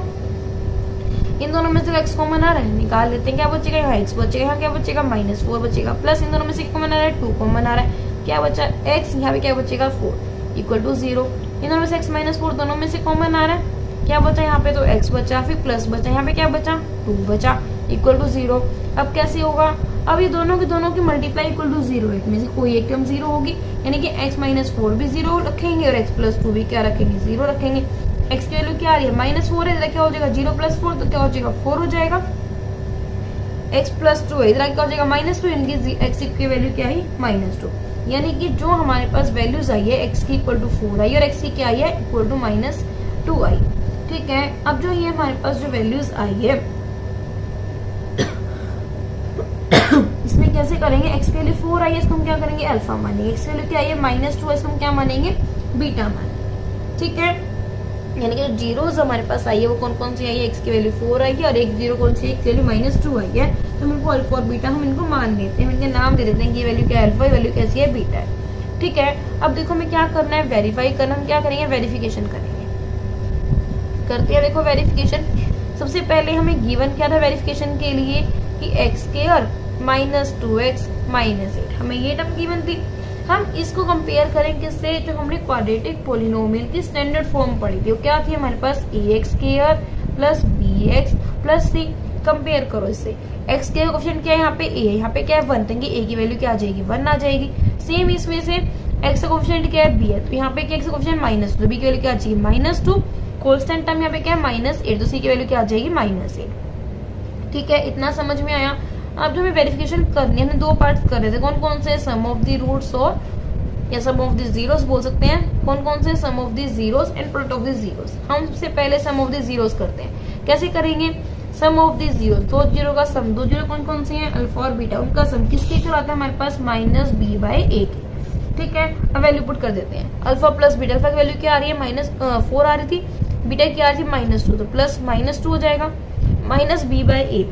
इन दोनों में से एक्स कॉमन आ रहा है, निकाल लेते हैं, क्या बचेगा, यहाँ एक्स बचेगा, यहाँ क्या बचेगा, माइनस 4 बचेगा, प्लस इन दोनों में से कॉमन आ रहा है 2 कॉमन आ रहा है, क्या बचा एक्स, यहाँ पे क्या बचेगा 4 इक्वल टू 0। इन दोनों में से एक्स माइनस 4 दोनों में से कॉमन आ रहा है, क्या बचा यहाँ पे, तो x बचा, फिर प्लस बचा, यहाँ पे क्या बचा 2 बचा इक्वल टू 0। अब कैसे होगा, अब ये दोनों की मल्टीप्लाई इक्वल टू 0 है, में से कोई एक टर्म 0 होगी, यानी कि x माइनस 4 भी 0 रखेंगे और x प्लस 2 भी क्या रखेंगे, 0 रखेंगे। x की वैल्यू क्या आ रही है, माइनस 4 है, इधर क्या हो जाएगा 0 प्लस 4, तो क्या हो जाएगा 4 हो जाएगा। x प्लस 2 है, इधर क्या हो जाएगा माइनस 2, यानी कि x की वैल्यू क्या है माइनस 2, यानी कि जो हमारे पास वैल्यूज आई है x की इक्वल टू 4 आई और x की क्या आई है इक्वल टू माइनस 2 आई। ठीक है, अब जो ये हमारे पास जो वैल्यूज आई है इसमें कैसे करेंगे, x के लिए 4 आई है, इसको हम क्या करेंगे अल्फा मानेंगे, x के लिए क्या आई है माइनस 2 है, इसको हम क्या मानेंगे बीटा मानेंगे। ठीक है, यानी कि जो जीरोस हमारे पास आई है वो कौन कौन सी आई है, x की वैल्यू 4 आई है और एक जीरो कौन सी है, x की वैल्यू माइनस 2 आई है, तो हम इनको अल्फा और बीटा हम इनको मान लेते हैं, इनके नाम दे देते हैं कि ये वैल्यू क्या है अल्फा, वैल्यू कैसी है बीटा है। ठीक है, अब देखो हमें क्या करना है, वेरीफाई करना, हम क्या करेंगे वेरिफिकेशन करेंगे, करते हैं। देखो वेरिफिकेशन, सबसे पहले हमें गिवन क्या था वेरिफिकेशन के लिए कि x square minus 2x minus 8, हमें ये टर्म गिवन थी। हम इसको कंपेयर करें किससे, जो हमने क्वाड्रेटिक पोलिनोमियल की स्टैंडर्ड फॉर्म पढ़ी थी, वो क्या थी हमारे पास ax square plus bx plus c। Compare करो इससे, x के कोएफिशिएंट क्या है यहाँ पे a, यहाँ पे क्या है 1, तो a की वैल्यू क्या आ जाएगी 1 आ जाएगी। सेम इसमें से x का कोएफिशिएंट क्या है b है, तो यहाँ पे क्या x का कोएफिशिएंट माइनस 2, b की वैल्यू क्या आ जाएगी माइनस 2, कांस्टेंट टर्म यहाँ पे क्या है माइनस 8, तो c की वैल्यू क्या आ जाएगी माइनस 8। ठीक है, इतना समझ में आया। अब जो हमें वेरिफिकेशन करनी है, हमने 2 पार्ट्स कर रहे थे, कौन कौन से, सम ऑफ द रूट्स और या सम ऑफ द जीरोस बोल सकते हैं, कौन कौन से, sum of the zeros and product of the zeros. हम सबसे पहले सम ऑफ द जीरोस करते हैं, कैसे करेंगे, सम ऑफ द जीरो, 2 जीरो का सम, 2 जीरो कौन कौन से हैं अल्फा और बीटा, उनका सम किसके इक्वल आता है हमारे पास माइनस b बाई a के। ठीक है, अब वैल्यू पुट कर देते हैं, अल्फा प्लस बीटा, अल्फा की वैल्यू क्या आ रही है माइनस 4 आ रही थी, बीटा की आ रही थी माइनस 2, तो प्लस माइनस 2 हो जाएगा, minus b by a,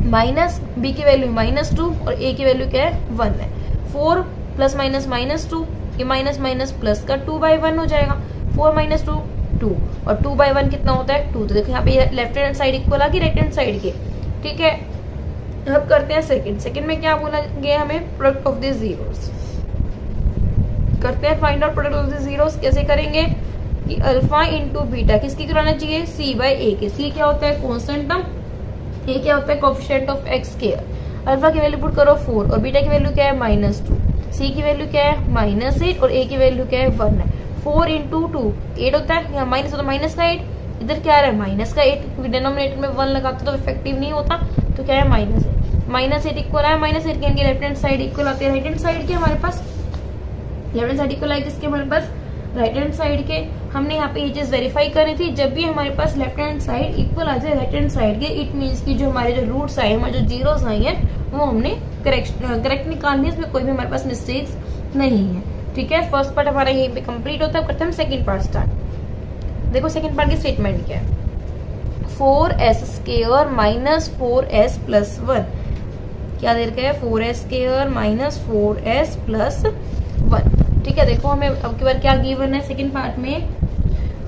minus b की वैल्यू माइनस 2 और a की वैल्यू क्या है 1 है, 4 प्लस माइनस माइनस 2, ये माइनस माइनस प्लस का 2 बाई 1 हो जाएगा, 4 माइनस 2 2 और 2 बाई 1 कितना होता है 2, तो देखो यहाँ पे लेफ्ट हैंड साइड इक्वल आ गई राइट हैंड साइड के। ठीक है, अब करते हैं सेकंड में क्या बोला गया हमें, प्रोडक्ट ऑफ द जीरोस करते हैं, find out product of the zeros. कैसे करेंगे कि अल्फा इंटू बीटा किसकी कराना चाहिए, c बाई a के, c क्या होता है कांस्टेंट टर्म, a क्या होता है coefficient of x square, alpha की वैल्यू पुट करो 4 और बीटा की वैल्यू क्या है माइनस 2, c की वैल्यू क्या है माइनस 8 और a की वैल्यू क्या है 1 है, 4 इंटू 2 8 होता है, यहाँ माइनस होता है माइनस का 8, इधर क्या आ रहा है माइनस का 8, क्योंकि डिनोमिनेटर में 1 लगाते तो इफेक्टिव नहीं होता, तो क्या है -8 इक्वल है -8 के लेफ्ट हैंड साइड इक्वल आती है राइट हैंड साइड के हमारे पास, लेफ्ट हैंड साइड इक्वल आएगी किसके हमारे पास राइट हैंड साइड के। हमने यहाँ पे ये चीज वेरीफाई करनी थी, जब भी हमारे पास लेफ्ट हैंड साइड इक्वल आ जाए राइट हैंड साइड के, इट मीन्स की जो हमारे जो रूट्स आए हमारे जो जीरोस आई है वो हमने करेक्ट निकालनी है, इसमें कोई भी हमारे पास मिस्टेक्स नहीं है। ठीक है, फर्स्ट पार्ट हमारा यहीं पे कंप्लीट होता है। करते हैं सेकंड पार्ट स्टार्ट। देखो सेकंड पार्ट की स्टेटमेंट क्या है, 4s² माइनस 4s प्लस 1 क्या दे रखा है 4s² माइनस 4s प्लस 1। ठीक है, देखो हमें अब की बार क्या गिवन है सेकंड पार्ट में,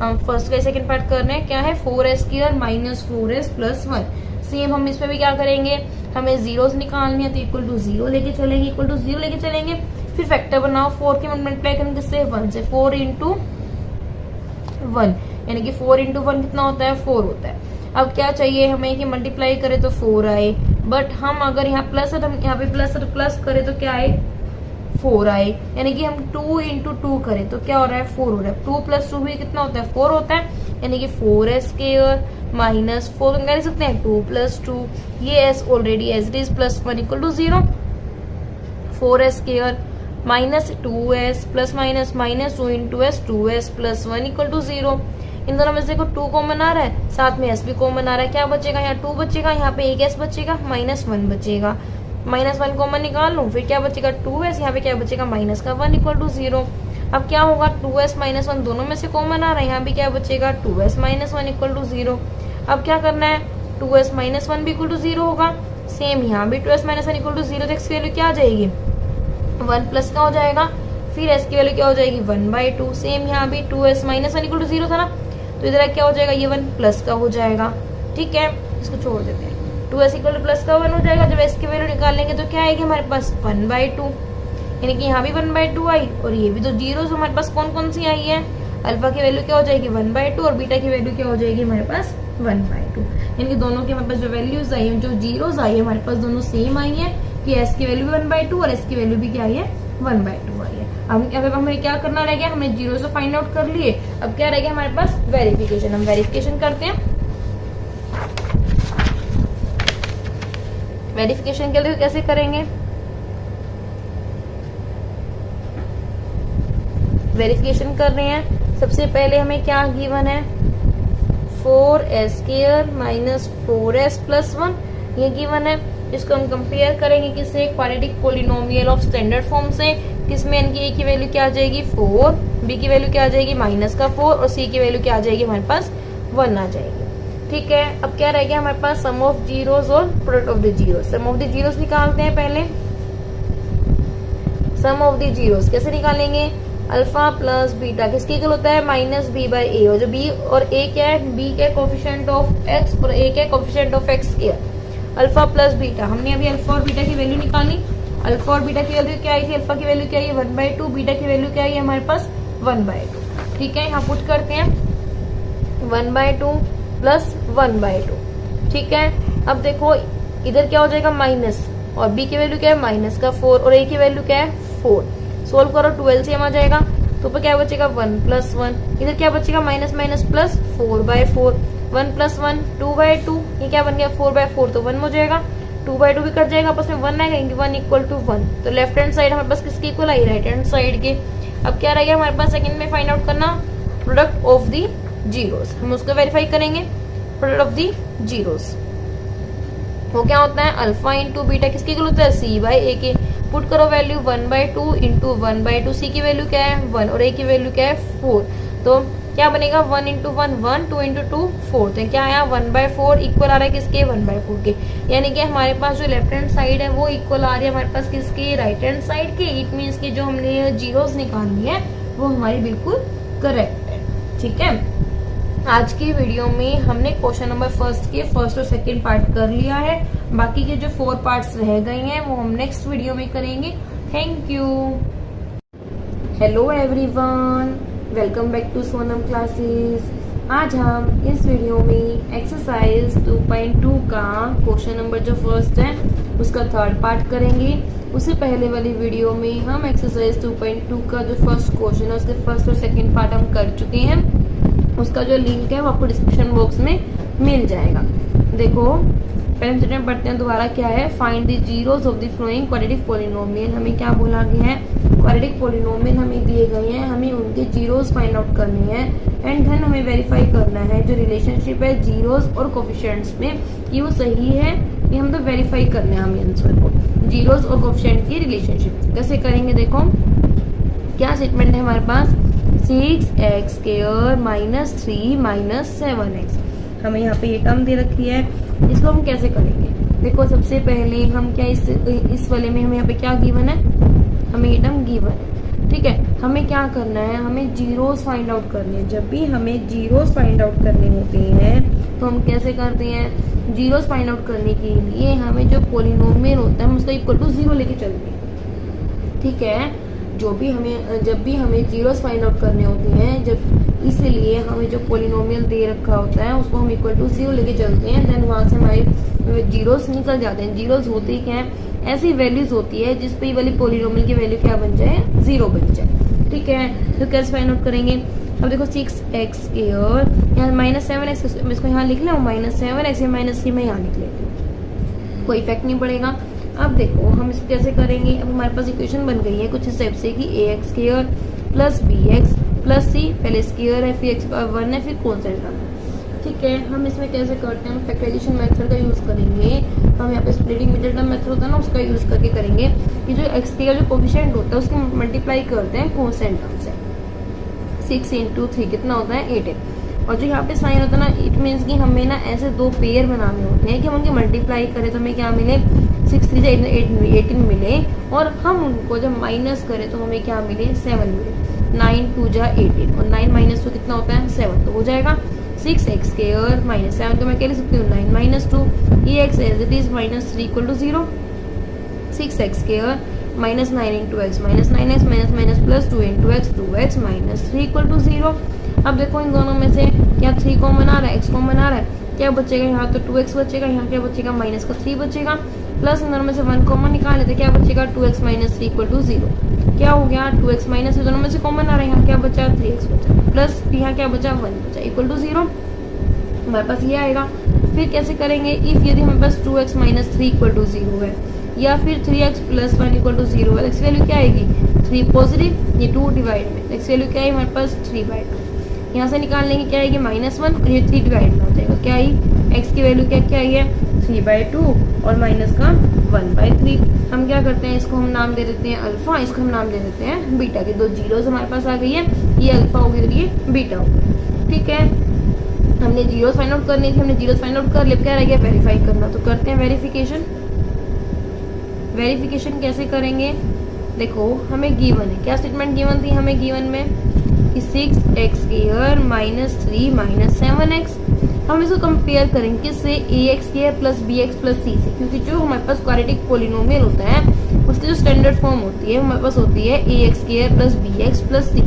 हम फर्स्ट का सेकंड पार्ट कर रहे हैं, क्या है 4s² minus 4s plus 1। Same हम इसमें भी क्या करेंगे, हमें जीरोस निकालनी है तो इक्वल टू 0 लेके चलेंगे, इक्वल टू 0 लेके चलेंगे, फिर फैक्टर बनाओ 4 के मल्टीप्लाई करेंगे किससे 1 से, 4 इंटू 1 यानी कि 4 इंटू 1 कितना होता है 4 होता है। अब क्या चाहिए हमें कि मल्टीप्लाई करें तो 4 आए, बट हम अगर यहाँ प्लस है तो हम यहाँ पे प्लस करें तो क्या आए 4 आए, यानी कि हम 2 इंटू 2 करें तो क्या हो रहा है 4 हो रहा है। 2 प्लस 2 भी कितना होता है 4 होता है, यानी कि 4s² माइनस 4 कह सकते हैं 2 प्लस 2, ये s already as it is plus 1 equal to 0, 4s² minus 2s plus minus minus 2 into s 2s plus 1 equal to 0। इन दोनों में से देखो 2 कॉमन आ रहा है, साथ में s भी कॉमन आ रहा है, क्या बचेगा यहाँ 2 बचेगा, यहाँ पे एक s बचेगा, -1 बचेगा, -1 कॉमन निकाल लूं, फिर क्या बचेगा 2s, यहाँ पे क्या बचेगा माइनस का 1 इक्वल टू 0। अब क्या होगा 2s माइनस 1 दोनों में से कॉमन आ रहा है, यहाँ भी क्या बचेगा 2s माइनस 1 इक्वल टू 0। अब क्या करना है 2s माइनस 1 भी इक्वल टू 0 होगा, सेम यहाँ भी 2s माइनस 1 इक्वल टू 0, तो x की वैल्यू क्या आ जाएगी 1 प्लस का हो जाएगा, फिर s की वैल्यू क्या हो जाएगी 1/2, सेम यहाँ भी 2s माइनस 1 इक्वल टू 0 था ना, तो इधर क्या हो जाएगा ये 1 प्लस का हो जाएगा। ठीक है, इसको छोड़ देते हैं, 2s इक्वल टू प्लस का 1 हो जाएगा। जब s की वैल्यू निकालेंगे तो क्या आएगी हमारे पास 1/2, यानी कि यहाँ भी 1/2 आई, और ये भी तो जीरोस हमारे पास कौन कौन सी आई है, अल्फा की वैल्यू क्या हो जाएगी 1/2 और बीटा की वैल्यू क्या हो जाएगी हमारे पास 1/2, यानी कि दोनों के हमारे पास जो वैल्यूज आई है, जो जीरोस आई है हमारे पास दोनों सेम आई है, कि s की वैल्यू भी 1/2 और s की वैल्यू भी क्या आई है 1/2 आई है। अब हमें क्या करना रह गया, हमने जीरो से फाइंड आउट कर लिए, अब क्या रह गया हमारे पास वेरिफिकेशन। हम वेरिफिकेशन करते हैं, वेरिफिकेशन के लिए कैसे करेंगे, वेरिफिकेशन कर रहे हैं, सबसे पहले हमें क्या गिवन है 4s² माइनस 4s प्लस 1 ये गिवन है। इसको हम कंपेयर करेंगे किससे, quadratic polynomial of standard form से, किसमें n की a की वैल्यू क्या आ जाएगी 4, b की वैल्यू क्या आ जाएगी -4 और c की वैल्यू क्या आ जाएगी हमारे पास 1 आ जाएगी। ठीक है, अब क्या रह गया हमारे पास सम ऑफ जीरोस और product of the zeros. Sum of the zeros निकालते हैं पहले, सम ऑफ द जीरोस कैसे निकालेंगे, अल्फा प्लस बीटा किसके इक्वल होता है -b/a, और जो b और a क्या है, b क्या कोफिशिएंट ऑफ x और a क्या कोफिशिएंट ऑफ x के, अल्फा प्लस बीटा। हमने अभी अल्फा और बीटा की वैल्यू निकाली, अल्फा और बीटा की वैल्यू क्या आई थी, अल्फा की वैल्यू क्या आई है 1/2, बीटा की वैल्यू क्या आई है हमारे पास 1/2। ठीक है, यहाँ पुट करते हैं 1/2 प्लस 1/2। ठीक है, अब देखो इधर क्या हो जाएगा माइनस, और b की वैल्यू क्या है -4 और a की वैल्यू क्या है 4, सोल्व करो 12 से आ जाएगा, तो ऊपर क्या बचेगा 1 प्लस 1, इधर क्या बचेगा माइनस माइनस प्लस 4/4, 1 प्लस 1 2/2, ये क्या बन गया 4/4 तो 1 हो जाएगा, 2/2 भी कट जाएगा, आपस में 1 आएगा, 1 इक्वल टू 1, तो लेफ्ट हैंड साइड हमारे पास किसकी इक्वल आई राइट हैंड साइड के। अब क्या रहेगा हमारे पास सेकंड में फाइंड आउट करना प्रोडक्ट ऑफ द जीरोस, हम उसको वेरीफाई करेंगे, प्रोडक्ट ऑफ द जीरोस वो क्या होता है अल्फा इंटू बीटा किसकी इक्वल होता है c/a के, पुट करो वैल्यू 1/2 इंटू 1/2, c की वैल्यू क्या है 1 और a की वैल्यू क्या है 4, तो क्या बनेगा 1 इंटू 1 1, 2 इंटू 2 4, तो क्या आया 1/4 इक्वल आ रहा है किसके 1/4 के, यानी कि हमारे पास जो लेफ्ट हैंड साइड है वो इक्वल आ रही है हमारे पास किसके राइट हैंड साइड के। इट मीन्स की जो हमने जीरोस निकाली है वो हमारी बिल्कुल करेक्ट है। ठीक है, आज की वीडियो में हमने क्वेश्चन नंबर फर्स्ट और सेकंड पार्ट कर लिया है, बाकी के जो 4 पार्ट्स रह गए हैं वो हम नेक्स्ट वीडियो में करेंगे। Thank you. Hello everyone, welcome back to Sonam classes. आज हम इस वीडियो में एक्सरसाइज 2.2 का क्वेश्चन नंबर जो फर्स्ट है उसका थर्ड पार्ट करेंगे। उससे पहले वाली वीडियो में हम एक्सरसाइज 2.2 का जो फर्स्ट क्वेश्चन है उसके फर्स्ट और सेकंड पार्ट हम कर चुके हैं, उसका जो लिंक है वो आपको डिस्क्रिप्शन बॉक्स में मिल जाएगा। देखो पहले स्टेटमेंट पढ़ते हैं दोबारा, क्या है, find the zeros of the flowing quadratic polynomial. हमें क्या बोला गया है, क्वाड्रेटिक पॉलिनोमियल हमें दिए गए हैं, हमें उनके जीरोस फाइंड आउट करने हैं एंड देन हमें वेरीफाई करना है जो रिलेशनशिप है जीरोस और कोफिशिएंट्स में कि वो सही है, ये हम तो वेरीफाई करना है हमें आंसर को, जीरोस और कोफिशिएंट की रिलेशनशिप। कैसे करेंगे, देखो क्या स्टेटमेंट है हमारे पास, 6x² - 3 - 7x। हमें यहाँ पे ये टर्म दे रखी है, इसको हम कैसे करेंगे, देखो सबसे पहले हम क्या इस वाले में हमें यहाँ पे क्या गिवन है, हमें ये टर्म गिवन है, ठीक है। हमें क्या करना है, हमें जीरोस फाइंड आउट करने हैं। जब भी हमें जीरोस फाइंड आउट करने होते हैं तो हम कैसे करते हैं, जीरोस फाइंड आउट करने के लिए हमें जो पॉलिनोमियल होता है हम उसका इक्वल टू 0 लेके चलते हैं, ठीक है। जब भी हमें जीरोस फाइंड आउट करने होते हैं, इसलिए हमें जो पॉलिनोमियल दे रखा होता है उसको हम इक्वल टू 0 लेके चलते हैं, देन वहां से हमारे जीरोस निकल जाते हैं। जीरोस होते ही क्या है, ऐसी वैल्यूज होती है जिसपे वाली पॉलिनोमियल की वैल्यू क्या बन जाए, 0 बन जाए, ठीक है। तो कैसे फाइंड आउट करेंगे, अब देखो 6x² यहाँ -7x, इसको यहाँ लिख लें, -7x या -3 में यहाँ लिख लेते हैं, कोई इफेक्ट नहीं पड़ेगा। अब देखो हम इसको कैसे करेंगे, अब हमारे पास इक्वेशन बन गई है कुछ इस टाइप से कि ax² + bx + c, पहले स्क्वायर है फिर x⁴ है फिर कॉन्स्टेंट टर्म है, ठीक है। हम इसमें कैसे करते हैं, फैक्टराइजेशन मेथड का यूज करेंगे। हम यहाँ पे स्प्लिटिंग मिडिल टर्म मेथड होता है ना, उसका यूज करके करेंगे कि जो x² जो कोफिशिएंट होता है उसको मल्टीप्लाई करते हैं कॉन्स्टेंट टर्म से। 6 × 3 कितना होता है, 8 है। और जो यहाँ पे साइन होता है ना, इट मीन्स कि हमें ना ऐसे दो पेयर बनाने होते हैं कि हम उनके मल्टीप्लाई करें तो हमें क्या मिले, 6 × 3 = 18 मिले, और हम उनको जब माइनस करें तो हमें क्या मिले, 7 मिले। 9 × 2 = 18 और 9 - 2 कितना होता है, 7, तो हो जाएगा 6x² - 7, तो मैं क्या लिख सकती हूँ 9 - 2, ये x as it is -3 = 0, 6x² - 9 × x -9x -+ 2 × x 2x - 3 = 0। अब देखो इन दोनों में से क्या 3 कॉमन आ रहा है, x कॉमन आ रहा है, क्या बचेगा, यहाँ तो 2x बचेगा, यहाँ क्या बचेगा, -3 बचेगा, प्लस इन दोनों में से 1 कॉमन निकाल लेते, क्या बचेगा, 2x - 3 = 0। क्या हो गया, 2x - दोनों में से कॉमन आ रहा है, यहाँ क्या बचा, 3x बचा, प्लस यहाँ क्या बचा, 1 बचा, = 0। हमारे पास ये आएगा। फिर कैसे करेंगे, इफ यदि हमारे पास 2x - 3 = 0 है, या फिर 3x + 1 = 0 है, x वैल्यू क्या आएगी, 3 पॉजिटिव, ये 2 डिवाइड में, x वैल्यू क्या है हमारे पास 3/2, यहाँ से निकाल लेंगे क्या आएगी, -1 और ये 3 डिवाइड में हो जाएगा, क्या आई, x की वैल्यू क्या आई है, 3/2 और माइनस का 1/3। हम क्या करते हैं, इसको हम नाम दे देते हैं अल्फा, इसको हम नाम दे देते हैं बीटा, के दो जीरोस हमारे पास आ गई है, ये अल्फा हो गई और ये बीटा हो गई, ठीक है। हमने जीरोस फाइंड आउट करनी थी, हमने जीरोस फाइंड आउट कर लिया, क्या रह गया, वेरीफाई करना, तो करते हैं वेरिफिकेशन। वेरिफिकेशन कैसे करेंगे, देखो हमें गिवन है, क्या स्टेटमेंट गिवन थी हमें, गिवन में 6x² - 3 - 7x। हम इसको कंपेयर करेंगे किससे, ax² + bx + c से, क्योंकि जो हमारे पास क्वाड्रेटिक पॉलिनोमियल होता है उसकी जो स्टैंडर्ड फॉर्म होती है हमारे पास होती है ax² + bx + c।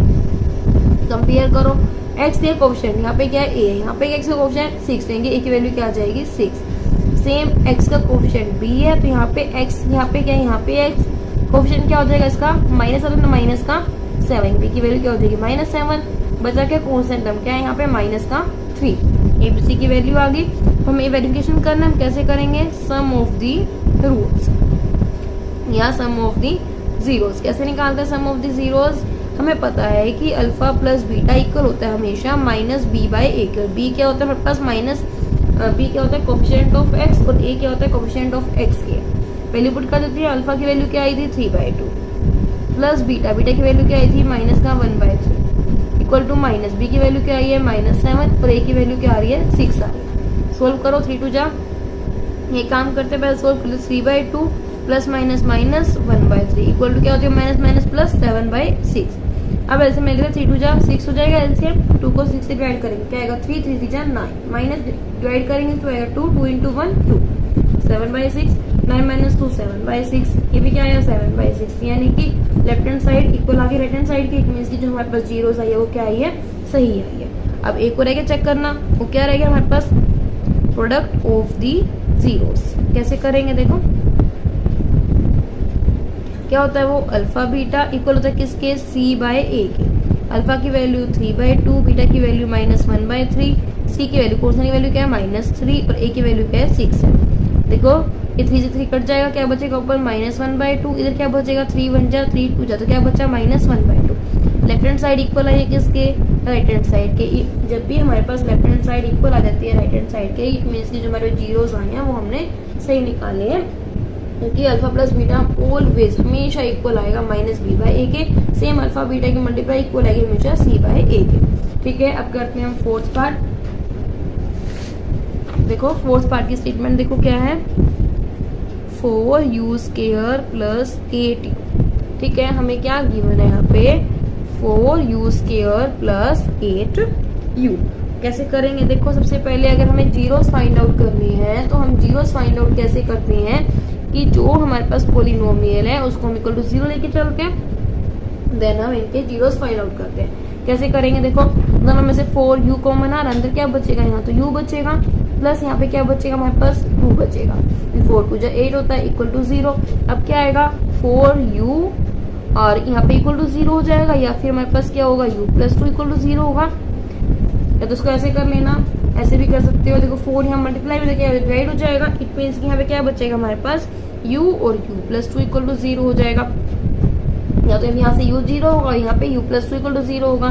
कंपेयर करो, x के कोफिशिएंट यहाँ पे क्या है, a है, यहाँ पे x का कोफिशिएंट 6 देंगे, a की वैल्यू क्या आ जाएगी, 6। सेम x का कोफिशिएंट b है, तो यहाँ पे x, यहाँ पे क्या है, यहाँ पे x कोफिशिएंट क्या हो जाएगा इसका, -7, तो माइनस का 7, b की वैल्यू क्या हो जाएगी, -7, बचा क्या, कांस्टेंट टर्म क्या है यहाँ पे, -3, a b c की वैल्यू आ गई। हमें वेरिफिकेशन करना है, हम कैसे करेंगे, सम ऑफ दी रूट्स या सम ऑफ दी जीरोस। कैसे निकालते हैं सम ऑफ दी जीरोस, हमें पता है कि अल्फा प्लस बीटा इक्वल होता है हमेशा -b/a के, b क्या होता है हमारे पास b क्या होता है कोफिशिएंट ऑफ x और a क्या होता है कोफिशिएंट ऑफ x के। वैल्यू पुट कर देती है, अल्फा की वैल्यू क्या आई थी 3/2 प्लस बीटा की वैल्यू क्या आई थी -1/3 इक्वल टू माइनस b की वैल्यू क्या आई है -7 और a की वैल्यू क्या आ रही है 6 आ रही है। सोल्व करो 3 2 जा, ये काम करते पहले सोल्व कर लो, 3/2 plus minus minus 1/3 equal to क्या होती है माइनस प्लस 7/6। अब ऐसे मिल गया 3 2 जा 6 हो जाएगा, एलसीएम 2 को 6 से डिवाइड करेंगे क्या आएगा 3 3 3 जा 9 माइनस डिवाइड करेंगे तो आएगा 2 2 into 1 2 7/6 9 minus 2 7/6 ये भी क्या आया 7/6 यानी कि लेफ्ट हैंड साइड इक्वल आ गई राइट हैंड साइड की। इट मींस की जो हमारे पास जीरोस आई है वो क्या आई है सही आई है। अब एक और रह गया चेक करना, वो क्या रहेगा हमारे पास प्रोडक्ट ऑफ दी जीरोस। कैसे करेंगे देखो क्या होता है वो अल्फा बीटा इक्वल होता है किसके C/A के। अल्फा की वैल्यू 3/2, बीटा की वैल्यू -1/3, सी की वैल्यू कोसाइन की वैल्यू क्या है -3 और ए की वैल्यू क्या है 6 है। देखो ये 3 से 3 कट जाएगा, क्या बचेगा ऊपर -1/2, इधर क्या बचेगा 3 1 जा 3 2 जा, तो क्या बचा -1/2। लेफ्ट हैंड साइड इक्वल है किसके, राइट हैंड साइड के। जब भी हमारे पास लेफ्ट हैंड साइड इक्वल आ जाती है राइट हैंड साइड के, इट मीन्स की जो हमारे जीरोस आए हैं वो हमने सही निकाले हैं, क्योंकि अल्फा प्लस बीटा ऑलवेज हमेशा इक्वल आएगा -b/a के। सेम अल्फा बीटा की मल्टीप्लाई इक्वल आएगी हमेशा c/a के। ठीक है, अब करते हैं हम फोर्थ पार्ट। देखो फोर्थ पार्ट की स्टेटमेंट देखो क्या है, 4u² प्लस 8u। ठीक है, हमें क्या गिवन है यहाँ पे 4u² प्लस 8u। कैसे करेंगे देखो, सबसे पहले अगर हमें जीरोस फाइंड आउट करनी है तो हम जीरोस फाइंड आउट कैसे करते हैं कि जो हमारे पास पोलिनोमियल है उसको हम इक्वल टू 0 लेके चलते हैं, देन हम इनके जीरोस फाइंड आउट करते हैं। कैसे करेंगे देखो, दोनों में से 4u कॉमन आ रहा, अंदर क्या बचेगा, यहाँ तो u बचेगा, प्लस यहाँ पे क्या बचेगा हमारे पास 2 बचेगा, 4 2 जा 8 होता है इक्वल टू 0। अब क्या आएगा 4u और यहाँ पे इक्वल टू 0 हो जाएगा, या फिर हमारे पास क्या होगा u प्लस 2 इक्वल टू 0 होगा। या तो उसको ऐसे कर लेना, ऐसे भी कर सकते हो। देखो 4 यहाँ मल्टीप्लाई में क्या डिवाइड हो जाएगा, इट मीन्स कि यहाँ पे क्या बचेगा हमारे पास u और u प्लस 2 इक्वल टू 0 हो जाएगा। या तो यहाँ से u 0 होगा, यहाँ पे u प्लस 2 इक्वल टू 0 होगा,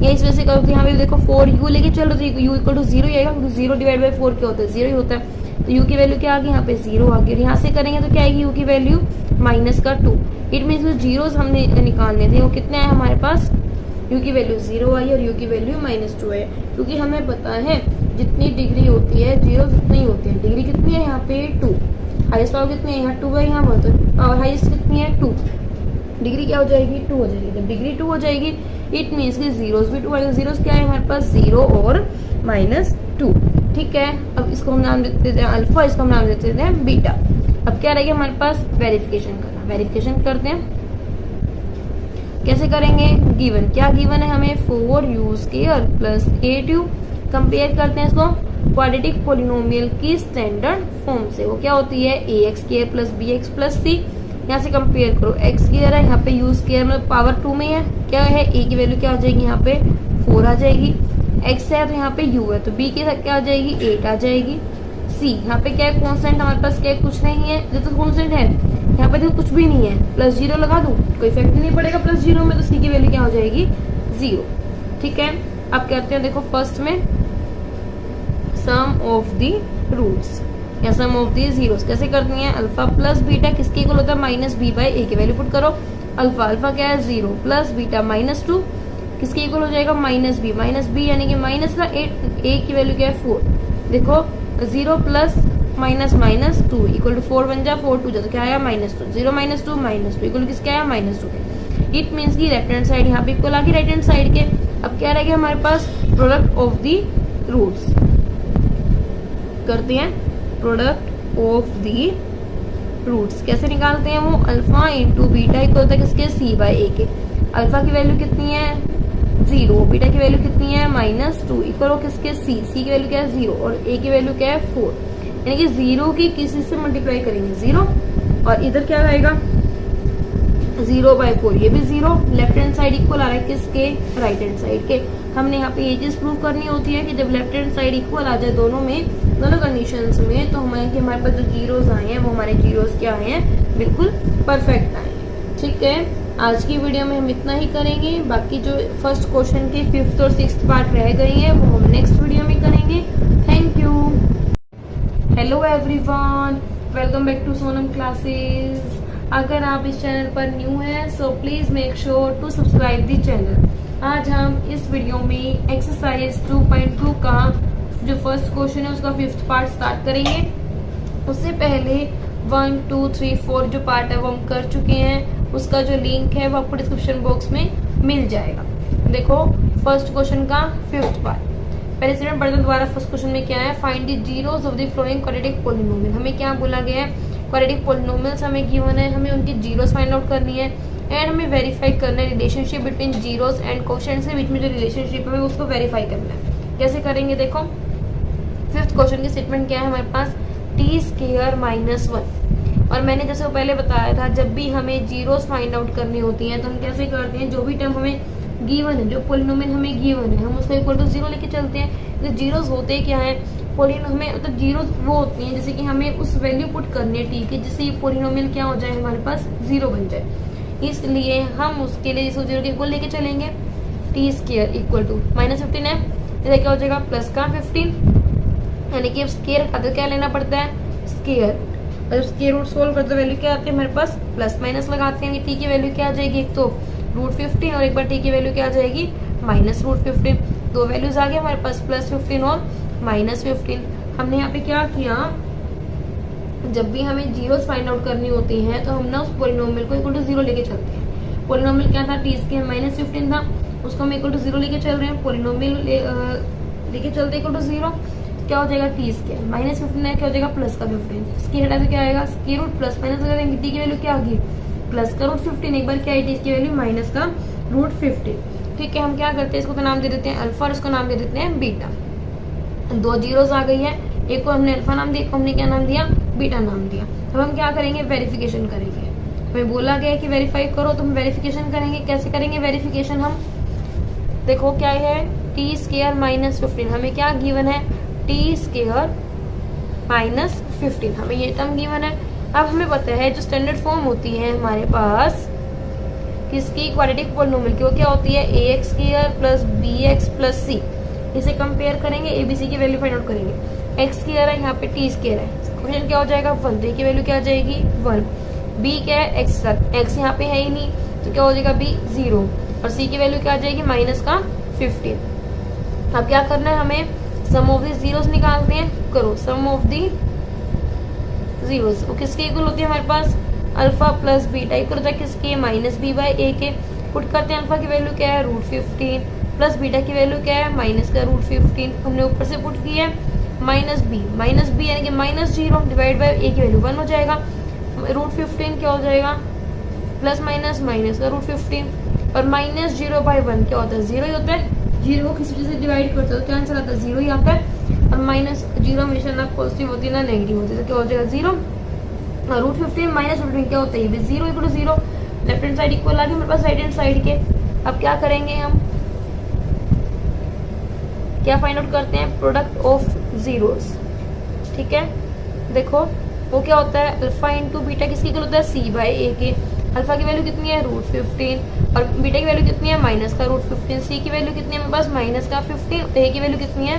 या इस वजह से करो तो यहाँ पे देखो 4u लेके चलो तो u इक्वल टू 0 ही आएगा, क्योंकि 0 डिवाइड बाई 4 क्या होता है 0 ही होता है। तो u की वैल्यू क्या आ गई, यहाँ पे 0 आ गई। यहाँ से करेंगे तो क्या आएगी u की वैल्यू -2। इट मीन्स जो जीरोस हमने निकालने थे वो कितने आए हमारे पास, u की वैल्यू 0 आई और u की वैल्यू -2 है। क्योंकि हमें पता है जितनी डिग्री होती है जीरो उतनी ही होती है। डिग्री कितनी है यहाँ पे 2, हाईएस्ट पावर कितनी है यहाँ 2 है, यहाँ पर पावर हाईएस्ट कितनी है 2, डिग्री क्या हो जाएगी 2 हो जाएगी। जब डिग्री 2 हो जाएगी इट मीन्स की जीरोस भी 2 आएगा। जीरोस क्या है हमारे पास 0 और -2। ठीक है, अब इसको हम नाम देते हैं अल्फा, इसको हम नाम देते हैं बीटा। अब क्या रहेगा हमारे पास वेरिफिकेशन करना, वेरिफिकेशन करते हैं। कैसे करेंगे, गिवन क्या गिवन है हमें 4u² प्लस 8u। कंपेयर करते हैं इसको क्वाड्रेटिक पोलिनोमियल की स्टैंडर्ड फॉर्म से, वो क्या होती है ax² plus bx plus c। यहाँ से कंपेयर करो x² है, यहाँ पे u² मतलब पावर 2 में है, क्या है a की वैल्यू क्या आ जाएगी यहाँ पे 4 आ जाएगी, x है तो यहाँ पे u है तो b के साथ क्या आ जाएगी 8 आ जाएगी, c यहाँ पे क्या है कांस्टेंट हमारे पास क्या है कुछ नहीं है, जो तो कांस्टेंट है यहाँ पे देखो कुछ भी नहीं है, प्लस 0 लगा दूं कोई इफेक्ट नहीं पड़ेगा प्लस 0 में, तो c की वैल्यू क्या हो जाएगी 0। ठीक है, अब करते हैं देखो फर्स्ट में सम ऑफ द रूट्स या सम ऑफ द जीरोस। कैसे करनी है, अल्फा प्लस बीटा किसके इक्वल होता है -b/a की वैल्यू पुट करो। अल्फा क्या है 0 प्लस बीटा -2 किसके इक्वल हो जाएगा -b यानी कि माइनस का 8, a की वैल्यू क्या है 4। देखो 0 प्लस -2 इक्वल टू 4 बन जा 4 2 जा तो क्या आया -2, 0 -2 इक्वल किसके आया -2 के। इट मीन्स की लेफ्ट हैंड साइड यहाँ पे इक्वल आ गई राइट हैंड साइड के। अब क्या रहेगा हमारे पास प्रोडक्ट ऑफ दी रूट्स, करते हैं प्रोडक्ट ऑफ दी रूट्स। कैसे निकालते हैं वो, अल्फा इंटू बीटा इक्वल होता है किसके c/a के। अल्फा की वैल्यू कितनी है 0, बीटा की वैल्यू कितनी है -2 इक्वल हो किसके c की वैल्यू क्या है 0 और a की वैल्यू क्या है 4, यानी कि 0 की किसी से मल्टीप्लाई करेंगे 0 और इधर क्या आएगा 0/4, ये भी 0। लेफ्ट हैंड साइड इक्वल आ रहा है किसके राइट हैंड साइड के। हमने यहाँ पे ये चीज प्रूव करनी होती है कि जब लेफ्ट हैंड साइड इक्वल आ जाए दोनों में, दोनों कंडीशंस में, तो हमारे पास जो जीरोस आए हैं वो हमारे जीरोस क्या आए हैं बिल्कुल परफेक्ट आए हैं। ठीक है, आज की वीडियो में हम इतना ही करेंगे, बाकी जो फर्स्ट क्वेश्चन के 5th और 6th पार्ट रह गई है वो हम नेक्स्ट वीडियो में करेंगे। Thank you. Hello everyone, welcome back to Sonam classes. अगर आप इस चैनल पर न्यू हैं so please make sure to subscribe the channel. आज हम इस वीडियो में एक्सरसाइज 2.2 का जो फर्स्ट क्वेश्चन है उसका 5th पार्ट स्टार्ट करेंगे। उससे पहले 1 2 3 4 जो पार्ट है वो हम कर चुके हैं, उसका जो लिंक है वो आपको डिस्क्रिप्शन बॉक्स में मिल जाएगा। देखो फर्स्ट क्वेश्चन का 5th पार्ट, पहले स्टेटमेंट पढ़ते दोबारा। फर्स्ट क्वेश्चन में क्या है, find the zeros of the flowing quadratic polynomial. हमें क्या बोला गया है, क्वाड्रेटिक पोलिनोमियल्स हमें गिवन है, हमें उनकी जीरोस फाइंड आउट करनी है एंड हमें वेरीफाई करना है relationship between zeros and coefficients के बीच में जो रिलेशनशिप है उसको वेरीफाई करना है। कैसे करेंगे देखो, 5th क्वेश्चन की स्टेटमेंट क्या है हमारे पास t² -1। और मैंने जैसे पहले बताया था जब भी हमें जीरोस फाइंड आउट करनी होती हैं तो हम कैसे करते हैं, जो भी टर्म हमें गिवन है, जो पोलिनोमियल हमें गिवन है हम उसको इक्वल टू 0 लेके चलते हैं। तो जीरोस होते क्या है, पोलिनोमियल मतलब जीरोस वो होती हैं जैसे कि हमें उस वैल्यू पुट करनी है, ठीक है, जिससे ये पोलिनोमियल क्या हो जाए, हमारे पास 0 बन जाए। इसलिए हम उसके लिए इसको 0 के इक्वल लेके चलेंगे। टी स्क्वायर इक्वल टू -15 है, इधर क्या हो जाएगा प्लस का 15, यानी कि अब स्क्वायर का तो क्या लेना पड़ता है स्क्वायर, और स्क्वायर रूट सोल्व करते वैल्यू क्या आती है हमारे पास प्लस माइनस लगाते हैं। टी की वैल्यू क्या आ जाएगी, एक तो √15 और एक बार टी की वैल्यू क्या आ जाएगी -√15। दो वैल्यूज आ गए हमारे पास +15 और -15। हमने यहाँ पे क्या किया, जब भी हमें जीरोस फाइंड आउट करनी होती है तो हम ना उस पोलिनोमियल को इक्वल टू 0 लेके चलते हैं। पोलिनोमियल क्या था, टी स्क्वायर -15 था, उसको हम इक्वल टू 0 लेके चल रहे हैं। पोलिनोमियल लेके चलते इक्वल टू 0, क्या हो जाएगा टी स्क्वायर -15 है, क्या हो जाएगा प्लस का 15, स्क्वायर हटा तो क्या आएगा स्क्वायर रूट प्लस माइनस लगा देंगे। टी की वैल्यू क्या आ गई प्लस का √15, एक बार क्या है टी की वैल्यू माइनस का √15। ठीक है, हम क्या करते हैं, इसको तो नाम दे देते हैं अल्फा और इसको नाम दे देते हैं बीटा। दो जीरोस आ गई है, एक को हमने अल्फा नाम दिया, एक को हमने क्या नाम दिया बीटा नाम दिया। अब हम क्या करेंगे, वेरिफिकेशन करेंगे। हमें बोला गया है कि वेरीफाई करो, तो हम वेरिफिकेशन करेंगे। कैसे करेंगे वेरिफिकेशन, हम देखो क्या है टी स्क्वायर -15, हमें क्या गिवन है टी स्क्वायर -15, हमें ये टर्म गिवन है। अब हमें पता है जो स्टैंडर्ड फॉर्म होती है हमारे पास किसकी, क्वाड्रेटिक पोलिनोमियल की, वो क्या होती है ax² + bx + c। इसे कंपेयर करेंगे, abc की वैल्यू फाइंड आउट करेंगे। x स्क्वायर है, यहाँ पे t स्क्वायर है, क्वेश्चन क्या हो जाएगा 1, तो की वैल्यू क्या आ जाएगी 1। b क्या है x यहाँ पे है ही नहीं, तो क्या हो जाएगा b 0, और c की वैल्यू क्या आ जाएगी -15। अब क्या करना है हमें, सम ऑफ दी जीरोस निकालते हैं, करो सम ऑफ दी जीरोस। वो किसके इक्वल होती है हमारे पास अल्फा प्लस बीटा इक्वल होता है किसके -b/a के। पुट करते हैं, अल्फा की वैल्यू क्या है √15 प्लस बीटा की वैल्यू क्या है -√15। हमने ऊपर से पुट किया है -b यानी कि -0 डिवाइड बाय a की वैल्यू 1 हो जाएगा। √15 क्या हो जाएगा प्लस माइनस √15, और -0/1 क्या होता है 0 ही होता है। 0 को किसी चीज से डिवाइड करते हो तो क्या आंसर आता है 0 ही आता है। और -0 हमेशा ना पॉजिटिव होती है ना नेगेटिव होती है, तो क्या हो जाएगा 0। √15 -15 क्या होता है, ये भी 0 = 0। लेफ्ट हैंड साइड इक्वल आ गया हमारे पास राइट हैंड साइड के। अब क्या करेंगे, हम क्या फाइंड आउट करते हैं, प्रोडक्ट ऑफ जीरोस। ठीक है, देखो वो क्या होता है अल्फा इंटू बीटा किसके इक्वल होता है c/a के। अल्फा की वैल्यू कितनी है √15 और बीटा की वैल्यू कितनी है -√15। सी की वैल्यू कितनी है हमारे पास -15, ए की वैल्यू कितनी है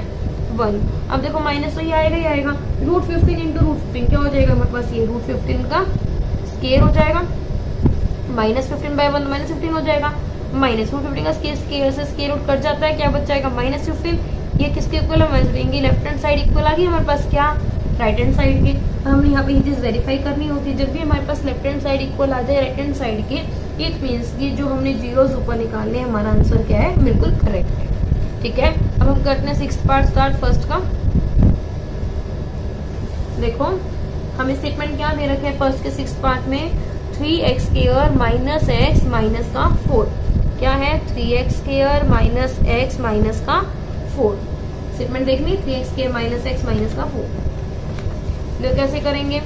1। अब देखो माइनस तो ये आएगा ही आएगा, √15 इंटू √15 क्या हो जाएगा हमारे पास, ये √15 का स्क्वायर हो जाएगा, -15/1 -15 हो जाएगा। -√15 का स्क्वायर से स्क्वायर रूट कट जाता है, क्या बच जाएगा -15। ये किसके इक्वल है, -15 लेफ्ट हैंड साइड इक्वल आ गई हमारे पास क्या राइट हैंड साइड के। हमने यहाँ पे ये चीज वेरीफाई करनी होती है, जब भी हमारे पास लेफ्ट हैंड साइड इक्वल आ जाए राइट हैंड साइड के, इट मीन्स कि जो हमने जीरोस ऊपर निकालने हमारा आंसर क्या है बिल्कुल करेक्ट है। ठीक है, अब हम करते हैं 6th पार्ट स्टार्ट फर्स्ट का। देखो हमें स्टेटमेंट क्या दे रखे हैं फर्स्ट के 6th पार्ट में, 3x² - x माइनस का 4। क्या है 3x² - x माइनस का 4। स्टेटमेंट देखनी 3x² - x माइनस का 4। तो कैसे करेंगे,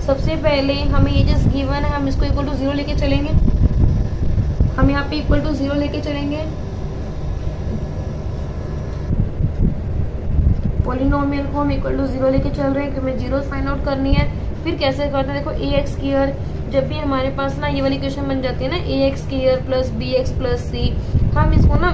सबसे पहले हमें ये चीज गिवन है, हम इसको इक्वल टू 0 लेके चलेंगे। हम यहाँ पे इक्वल टू 0 लेके चलेंगे, पॉलिनोमियल को हम इक्वल टू 0 लेके चल रहे हैं क्योंकि हमें जीरोस फाइंड आउट करनी है। फिर कैसे करते हैं, देखो ax², जब भी हमारे पास ना ये वाली इक्वेशन बन जाती है ना ax² + bx + c, हम इसको ना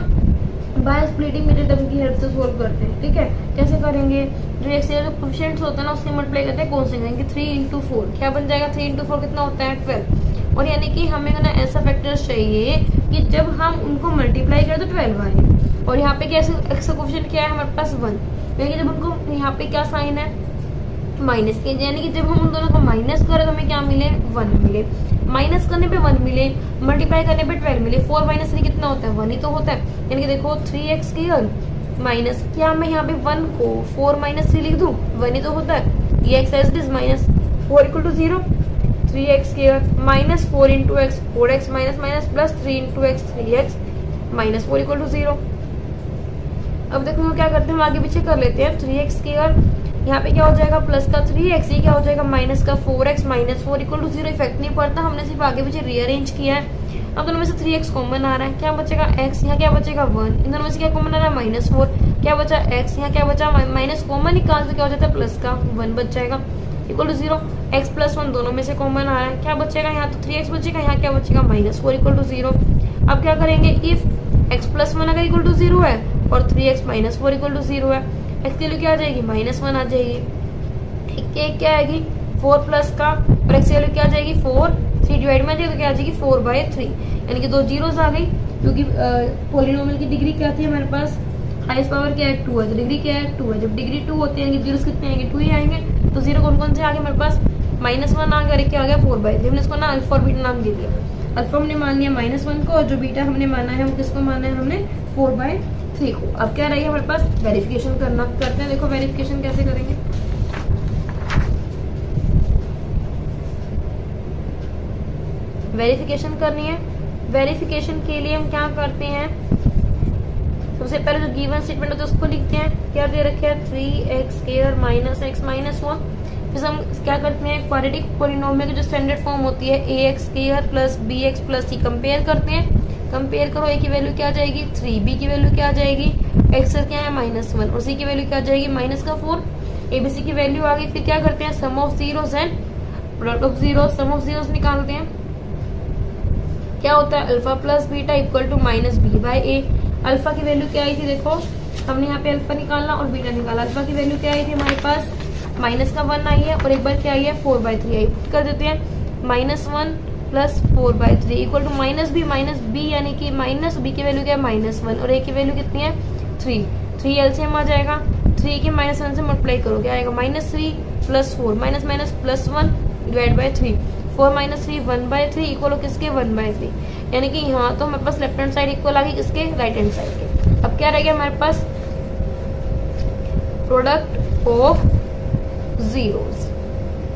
बाय स्प्लिटिंग मेथड की हेल्प से सोल्व करते हैं। ठीक है, कैसे करेंगे, जो x जो कोएफिशिएंट्स होता है ना उससे मल्टीप्लाई करते हैं कॉन्स्टेंट, 3 × 4 क्या बन जाएगा, 3 × 4 कितना होता है 12। और यानी कि हमें ना ऐसा फैक्टर्स चाहिए कि जब हम उनको मल्टीप्लाई करें तो 12 आए। और यहाँ पे कैसे x का कोएफिशिएंट क्या है हमारे पास 1, यानी कि जब उनको यहाँ पे क्या साइन है माइनस के, यानी कि जब हम उन दोनों को माइनस करें तो हमें क्या मिले 1 मिले, माइनस करने पे 1 मिले, मल्टीप्लाई करने पे 12 मिले। 4 - 3 कितना होता है 1 ही तो होता है, यानी कि देखो 3x² माइनस क्या मैं यहाँ पे 1 को 4 - 3 लिख दूं, 1 ही तो होता है। ये x as it is -4 = 0, 3x² - 4 × x 4x - plus 3 × x 3x -4 = 0। अब देखो क्या करते हैं, हम आगे पीछे कर लेते हैं। 3x², यहाँ पे क्या हो जाएगा प्लस का 3x, ये क्या हो जाएगा माइनस का 4x -4 = 0। इफेक्ट नहीं पड़ता, हमने सिर्फ आगे पीछे रीअरेंज किया है। अब दोनों में से 3x कॉमन आ रहा है, क्या बचेगा x, यहाँ क्या बचेगा 1, इन दोनों में से क्या कॉमन आ रहा है -4, क्या बचा x, यहाँ क्या बचा माइनस कॉमन निकाल तो क्या हो जाता है प्लस का 1 बच जाएगा इक्वल टू 0, x प्लस 1 दोनों में से कॉमन आ रहा है, क्या बचेगा यहाँ तो 3x बचेगा, यहाँ क्या बचेगा -4 इक्वल टू 0। अब क्या करेंगे, इफ x प्लस 1 अगर इक्वल टू 0 है और 3x -4 इक्वल टू 0 है, x के लिए क्या आ जाएगी -1 आ जाएगी, ठीक है क्या आएगी 4 प्लस का, और x की वैल्यू क्या आ जाएगी 4, 3 डिवाइड में आ जाएगी तो क्या आ जाएगी 4/3, यानी कि 2 जीरोस आ गई, क्योंकि पॉलिनोमियल की डिग्री क्या थी हमारे पास, हाईएस्ट पावर क्या है 2 है, तो डिग्री क्या है 2 है, जब डिग्री 2 होती है जीरोस कितने आएंगे 2 ही आएंगे, तो जीरो कौन कौन से आ गए हमारे पास -1 आ गया, क्या आ गया 4/3, हमने इसको ना अल्फा और बीटा नाम दे दिया, अल्फा हमने मान लिया -1 को और जो बीटा हमने माना है वो किसको माना है हमने 4/3 को। अब क्या रहेगा हमारे पास वेरिफिकेशन करना, करते हैं, देखो वेरिफिकेशन कैसे करेंगे, वेरिफिकेशन करनी है। वेरिफिकेशन के लिए हम क्या करते हैं, सबसे पहले जो गिवन स्टेटमेंट होता है उसको लिखते हैं, क्या दे रखे है 3x² - x - 1, फिर हम क्या करते हैं क्वाड्रेटिक पॉलिनोमियल की जो स्टैंडर्ड फॉर्म होती है ax² + bx + c कंपेयर करते हैं, कंपेयर करो, a की वैल्यू क्या आ जाएगी 3, b की वैल्यू क्या आ जाएगी x क्या है -1 और c की वैल्यू क्या आ जाएगी -4, abc की वैल्यू आ गई, फिर क्या करते हैं sum of zeros and product of zeros, sum of zeros निकालते हैं, क्या होता है alpha plus beta equal to -b/a, alpha की वैल्यू क्या आई थी देखो, हमने यहाँ पे अल्फा निकालना और बीटा निकाला, अल्फा की वैल्यू क्या आई थी हमारे पास -1 आई है और एक बार क्या आई है 4/3 आई, कर देते हैं -1 + 4/3 इक्वल टू -b यानी कि -b की वैल्यू क्या है -1 और a की वैल्यू कितनी है 3 एलसीएम आ जाएगा, 3 के -1 से मल्टीप्लाई करो क्या आएगा -3 + 4 -+1 डिवाइड बाय 3, 4 - 3 1/3 इक्वल हो किसके 1/3, यानी कि यहाँ तो हमारे पास लेफ्ट हैंड साइड इक्वल आ गई किसके राइट हैंड साइड के। अब क्या रह गया हमारे पास प्रोडक्ट ऑफ जीरोस,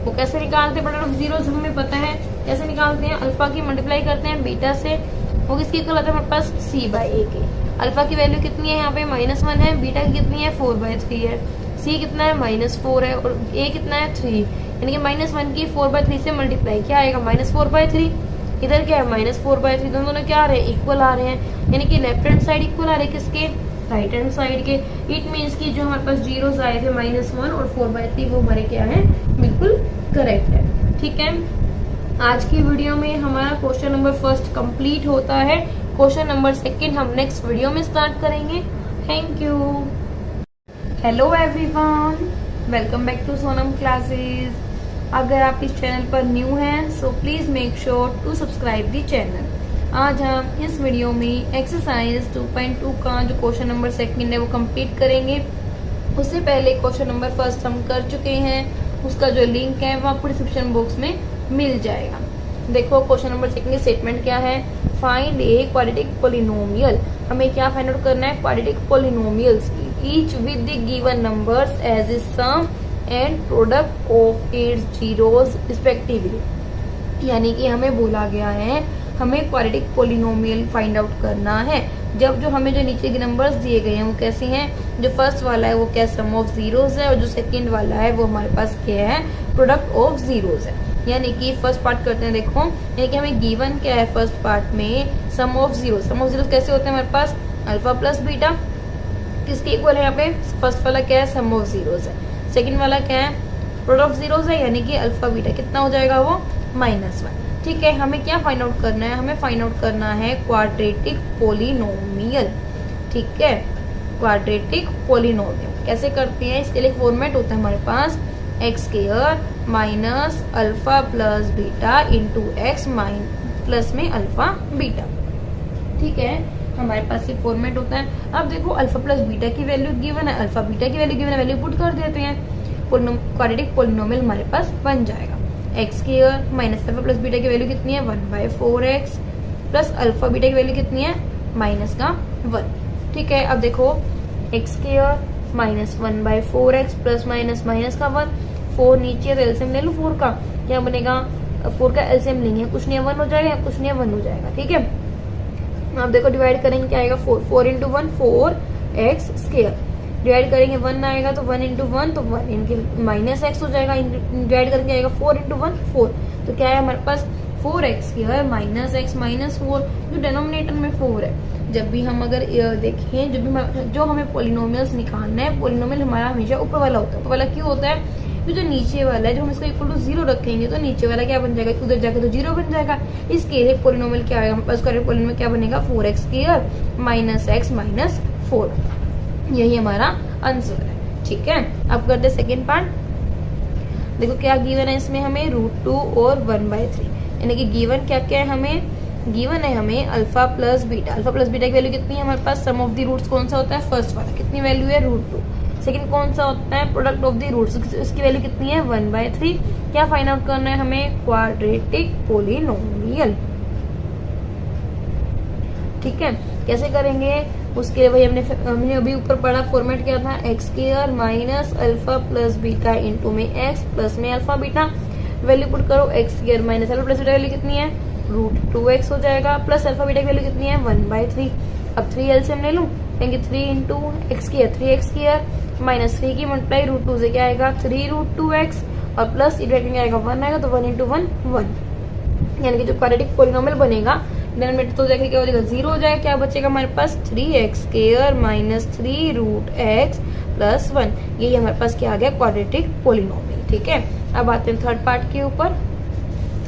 वो कैसे निकालते हैं प्रोडक्ट ऑफ जीरोस हमें पता है कैसे निकालते हैं, अल्फा की मल्टीप्लाई करते हैं बीटा से, वो किसकी इक्वल आता है हमारे पास c/a के, अल्फा की वैल्यू कितनी है यहाँ पे -1 है, बीटा की कितनी है 4/3 है, c कितना है -4 है और a कितना है 3, यानी कि -1 की 4/3 से मल्टीप्लाई क्या आएगा -4/3, इधर क्या है -4/3, दोनों क्या आ रहे हैं इक्वल आ रहे हैं, यानी कि लेफ्ट हैंड साइड इक्वल आ रहे हैं किसके राइट हैंड साइड के, इट मीन्स कि जो हमारे पास जीरोस आए थे -1 और 4/3 वो हमारे क्या है बिल्कुल करेक्ट है, ठीक है। आज की वीडियो में हमारा क्वेश्चन नंबर 1 कंप्लीट होता है, क्वेश्चन नंबर 2 हम नेक्स्ट वीडियो में स्टार्ट करेंगे। Thank you. Hello everyone, welcome back to Sonam classes. अगर आप इस चैनल पर न्यू हैं so please make sure to subscribe the channel. आज हम इस वीडियो में एक्सरसाइज 2.2 का जो क्वेश्चन नंबर 2 है वो कंप्लीट करेंगे। उससे पहले क्वेश्चन नंबर 1 हम कर चुके हैं, उसका जो लिंक है वो आपको डिस्क्रिप्शन बॉक्स में मिल जाएगा। देखो क्वेश्चन नंबर 2 की स्टेटमेंट क्या है, फाइंड ए क्वाड्रेटिक पॉलिनोमियल, हमें क्या फाइंड आउट करना है quadratic polynomials each with the given numbers as a sum and product of its zeros respectively, यानी कि हमें बोला गया है हमें क्वाड्रेटिक पॉलिनोमियल फाइंड आउट करना है, जब जो हमें जो नीचे के नंबर्स दिए गए हैं वो कैसे हैं, जो फर्स्ट वाला है वो क्या सम ऑफ जीरोस है और जो सेकंड वाला है वो हमारे पास क्या है प्रोडक्ट ऑफ जीरोस है। यानी कि फर्स्ट पार्ट करते हैं, देखो यानी कि हमें गिवन क्या है फर्स्ट पार्ट में sum of zeros, sum of zeros कैसे होते हैं हमारे पास अल्फा प्लस बीटा, किसके इक्वल है यहाँ पे फर्स्ट वाला क्या है सम ऑफ जीरोस है, सेकंड वाला क्या है प्रोडक्ट ऑफ जीरोस है, यानी कि अल्फा बीटा कितना हो जाएगा वो -1, ठीक है। हमें क्या फाइंड आउट करना है, हमें फाइंड आउट करना है क्वाड्रेटिक पॉलिनोमियल, ठीक है। क्वाड्रेटिक पॉलिनोमियल कैसे करते हैं, इसके लिए फॉर्मेट होता है हमारे पास x² minus alpha plus beta into x plus में अल्फा बीटा, ठीक है। हमारे पास ये फॉर्मेट होता है। अब देखो अल्फा प्लस बीटा की वैल्यू गिवन है, अल्फा बीटा की वैल्यू गिवन है, वैल्यू पुट कर देते हैं, क्वाड्रेटिक पॉलिनोमियल हमारे पास बन जाएगा। x² minus alpha plus beta की वैल्यू कितनी है 1/4x प्लस अल्फा बीटा की वैल्यू कितनी है -1, ठीक है। अब देखो x² माइनस 1/4x प्लस -1, 4 नीचे तो एलसीएम ले लो 4 का, क्या बनेगा 4 का एलसीएम लेंगे, कुछ नहीं 1 हो जाएगा, कुछ नहीं 1 हो जाएगा, ठीक है। अब देखो डिवाइड करेंगे क्या आएगा 4 इंटू 1 4x², डिवाइड करेंगे 1 आएगा तो 1 इंटू 1 तो 1 इनके -x हो जाएगा, डिवाइड करके आएगा 4 इंटू 1 4, तो क्या है हमारे पास 4x² माइनस x माइनस 4, जो डिनोमिनेटर में 4 है। जब भी हम अगर देखें, जो हमें पोलिनोमियल्स निकालना है, पोलिनोमियल हमारा हमेशा ऊपर वाला होता है। ऊपर वाला क्यों होता है? जो नीचे वाला है, जब हम इसको इक्वल टू 0 रखेंगे तो नीचे वाला क्या बन जाएगा, उधर जाकर तो 0 बन जाएगा। इस केस में पोलिनोमियल क्या आएगा हमारे पास, करेक्ट पोलिनोमियल क्या बनेगा, 4x² माइनस x माइनस 4। यही हमारा आंसर है। ठीक है, अब करते हैं सेकेंड पार्ट। देखो क्या गिवन है इसमें हमें, √2 और 1/3, यानी कि गिवन क्या क्या है हमें, गिवन है हमें alpha plus beta. Alpha plus beta की वैल्यू कितनी है हमारे पास, सम ऑफ द रूट्स कौन सा होता है, फर्स्ट वाला, कितनी वैल्यू है, √2। सेकंड कौन सा होता है, प्रोडक्ट ऑफ द रूट्स, उसकी वैल्यू कितनी है, 1/3। क्या फाइंड आउट करना है हमें, क्वाड्रेटिक पोलिनोमियल। ठीक है, कैसे करेंगे उसके लिए भाई हमने अभी ऊपर पढ़ा फॉर्मेट क्या था, x² minus alpha plus beta into में x प्लस में अल्फा बीटा। वैल्यू पुट करो, x² minus alpha plus beta value कितनी है, √2x हो जाएगा, प्लस अल्फा बीटा की वैल्यू कितनी है, 1/3। अब 3 एलसीएम ले लूं, यानी 3 इंटू x² 3x² माइनस 3 की मल्टीप्लाई √2 से क्या आएगा, 3√2x, और प्लस इधर क्या आएगा, 1 आएगा, तो 1 इंटू 1 1, यानी कि जो क्वाड्रेटिक पोलिनोमियल बनेगा डिनोमिनेटर तो जाके क्या हो जाएगा, 0 हो जाएगा। क्या बचेगा हमारे पास, 3x² माइनस 3√x प्लस 1। यही हमारे पास क्या आ गया, क्वाड्रेटिक पोलिनोमियल। ठीक है, अब आते हैं थर्ड पार्ट के ऊपर।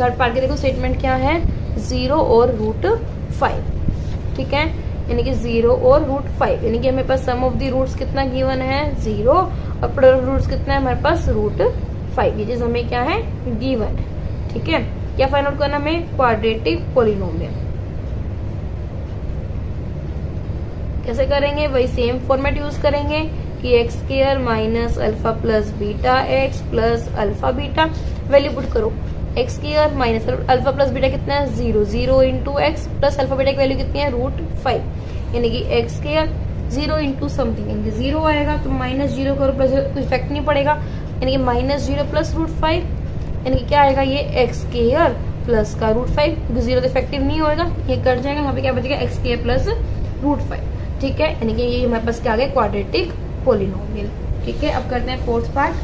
थर्ड पार्ट के देखो स्टेटमेंट क्या है, 0 और √5। ठीक है, यानी कि 0 और √5, यानी कि हमारे पास सम ऑफ द रूट्स कितना गिवन है, 0, और प्रोडक्ट ऑफ रूट्स कितना है हमारे पास, √5। ये चीज हमें क्या है, गिवन है। ठीक है, क्या फाइंड आउट करना हमें, क्वाड्रेटिक पोलिनोमियल। कैसे करेंगे, वही सेम फॉर्मेट यूज करेंगे कि x² minus alpha plus beta x plus alpha beta. Value put करो, x² minus alpha plus beta कितना है, 0, 0 into x plus alpha beta की वैल्यू कितनी है, √5, यानी कि x² 0 इंटू समथिंग, यानी कि 0 आएगा, तो माइनस 0 करो, प्लस कुछ इफेक्ट नहीं पड़ेगा, यानी कि -0 प्लस √5, यानी कि क्या आएगा, ये x² प्लस का √5, क्योंकि 0 तो इफेक्टिव नहीं होगा, ये कट जाएगा, यहाँ पे क्या बचेगा, x² प्लस √5। ठीक है, यानी कि ये हमारे पास क्या आ गया, क्वाड्रेटिक पोलिनोमियल। ठीक है, अब करते हैं फोर्थ पार्ट।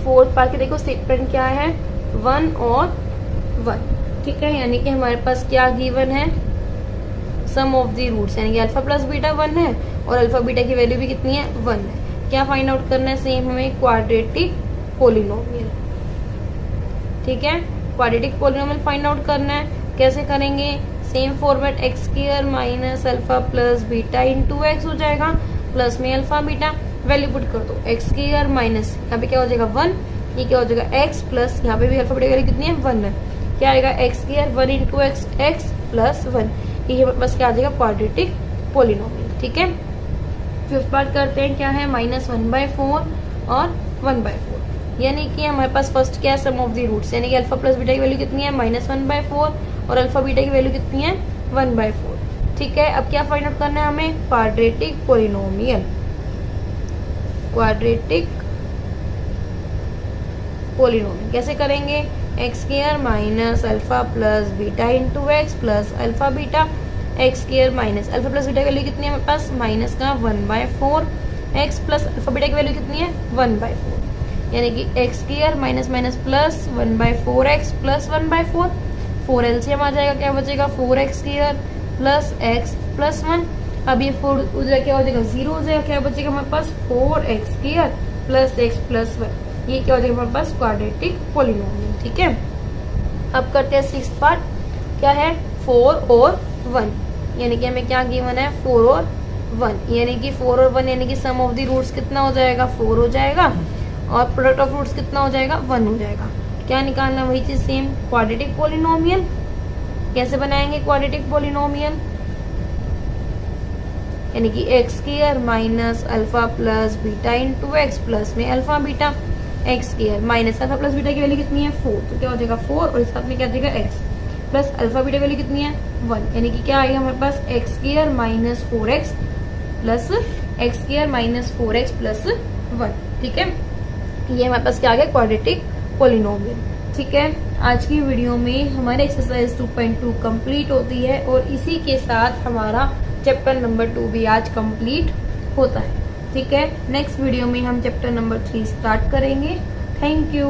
फोर्थ पार्ट के देखो स्टेटमेंट क्या है, 1 और 1। ठीक है, यानी कि हमारे पास क्या गिवन है, सम ऑफ द रूट्स, यानी कि अल्फा प्लस बीटा 1 है और अल्फा बीटा की वैल्यू भी कितनी है, 1 है। क्या फाइंड आउट करना है, सेम हमें क्वाड्रेटिक पोलिनोमियल। ठीक है, क्वाड्रेटिक पोलिनोमियल फाइंड आउट करना है। कैसे करेंगे, same format, x² minus alpha plus beta into x हो जाएगा, प्लस में अल्फा बीटा। वैल्यू पुट कर दो, x² माइनस यहाँ पे क्या हो जाएगा, 1, ये क्या हो जाएगा, x प्लस यहाँ पे भी अल्फा बीटा की वैल्यू कितनी है, 1 है, क्या आएगा, x² 1 इंटू x प्लस 1। ये बस क्या आ जाएगा, क्वाड्रेटिक पोलिनोमियल। ठीक है, फिफ्थ पार्ट करते हैं, क्या है, -1/4 और 1/4, यानी कि हमारे पास फर्स्ट क्या है, सम ऑफ द रूट्स, यानी कि अल्फा प्लस बीटा की वैल्यू कितनी है, -1/4, और अल्फा बीटा की वैल्यू कितनी है, 1/4। ठीक है, अब क्या फाइंड आउट करना है हमें, क्वाड्रेटिक पोलिनोमियल। क्वाड्रेटिक पोलिनोमियल कैसे करेंगे, x² minus alpha plus beta into x plus alpha beta. x² minus alpha plus beta की वैल्यू कितनी है हमारे पास, माइनस का 1/4, x प्लस अल्फा बीटा की वैल्यू कितनी है, 1/4, यानी कि x² minus minus plus 1/4x plus 1/4, 4 LCM आ जाएगा, क्या बचेगा, 4x² प्लस x प्लस 1। अब ये 4 उधर क्या हो जाएगा, 0 हो जाएगा, क्या बचेगा हमारे पास, 4x² प्लस x प्लस 1। ये क्या हो जाएगा हमारे पास, क्वाड्रेटिक पोलिनोमियल। ठीक है, अब करते हैं सिक्स्थ पार्ट, क्या है, 4 और 1, यानी कि हमें क्या गिवन है, 4 और 1, यानी कि 4 और 1, यानी कि सम ऑफ द रूट्स कितना हो जाएगा, 4 हो जाएगा, और प्रोडक्ट ऑफ रूट्स कितना हो जाएगा, 1 हो जाएगा। क्या निकालना, वही चीज सेम, क्वाड्रेटिक पोलिनोमियल। कैसे बनाएंगे क्वाड्रेटिक पोलिनोमियल, यानी कि x² minus alpha plus beta into x plus में alpha beta. x² minus alpha plus beta की वैल्यू कितनी है, 4, तो क्या हो जाएगा 4, और इस साथ में क्या जाएगा x plus alpha beta value कितनी है, 1, यानी कि क्या आएगा हमारे पास, x² minus 4x plus x² minus 4x plus 1। ठीक है, ये हमारे पास क्या आ गया, क्वाड्रेटिक पोलिनोमियल। ठीक है, आज की वीडियो में हमारे एक्सरसाइज 2.2 कंप्लीट होती है, और इसी के साथ हमारा चैप्टर नंबर 2 भी आज कंप्लीट होता है। ठीक है, नेक्स्ट वीडियो में हम चैप्टर नंबर 3 स्टार्ट करेंगे। Thank you.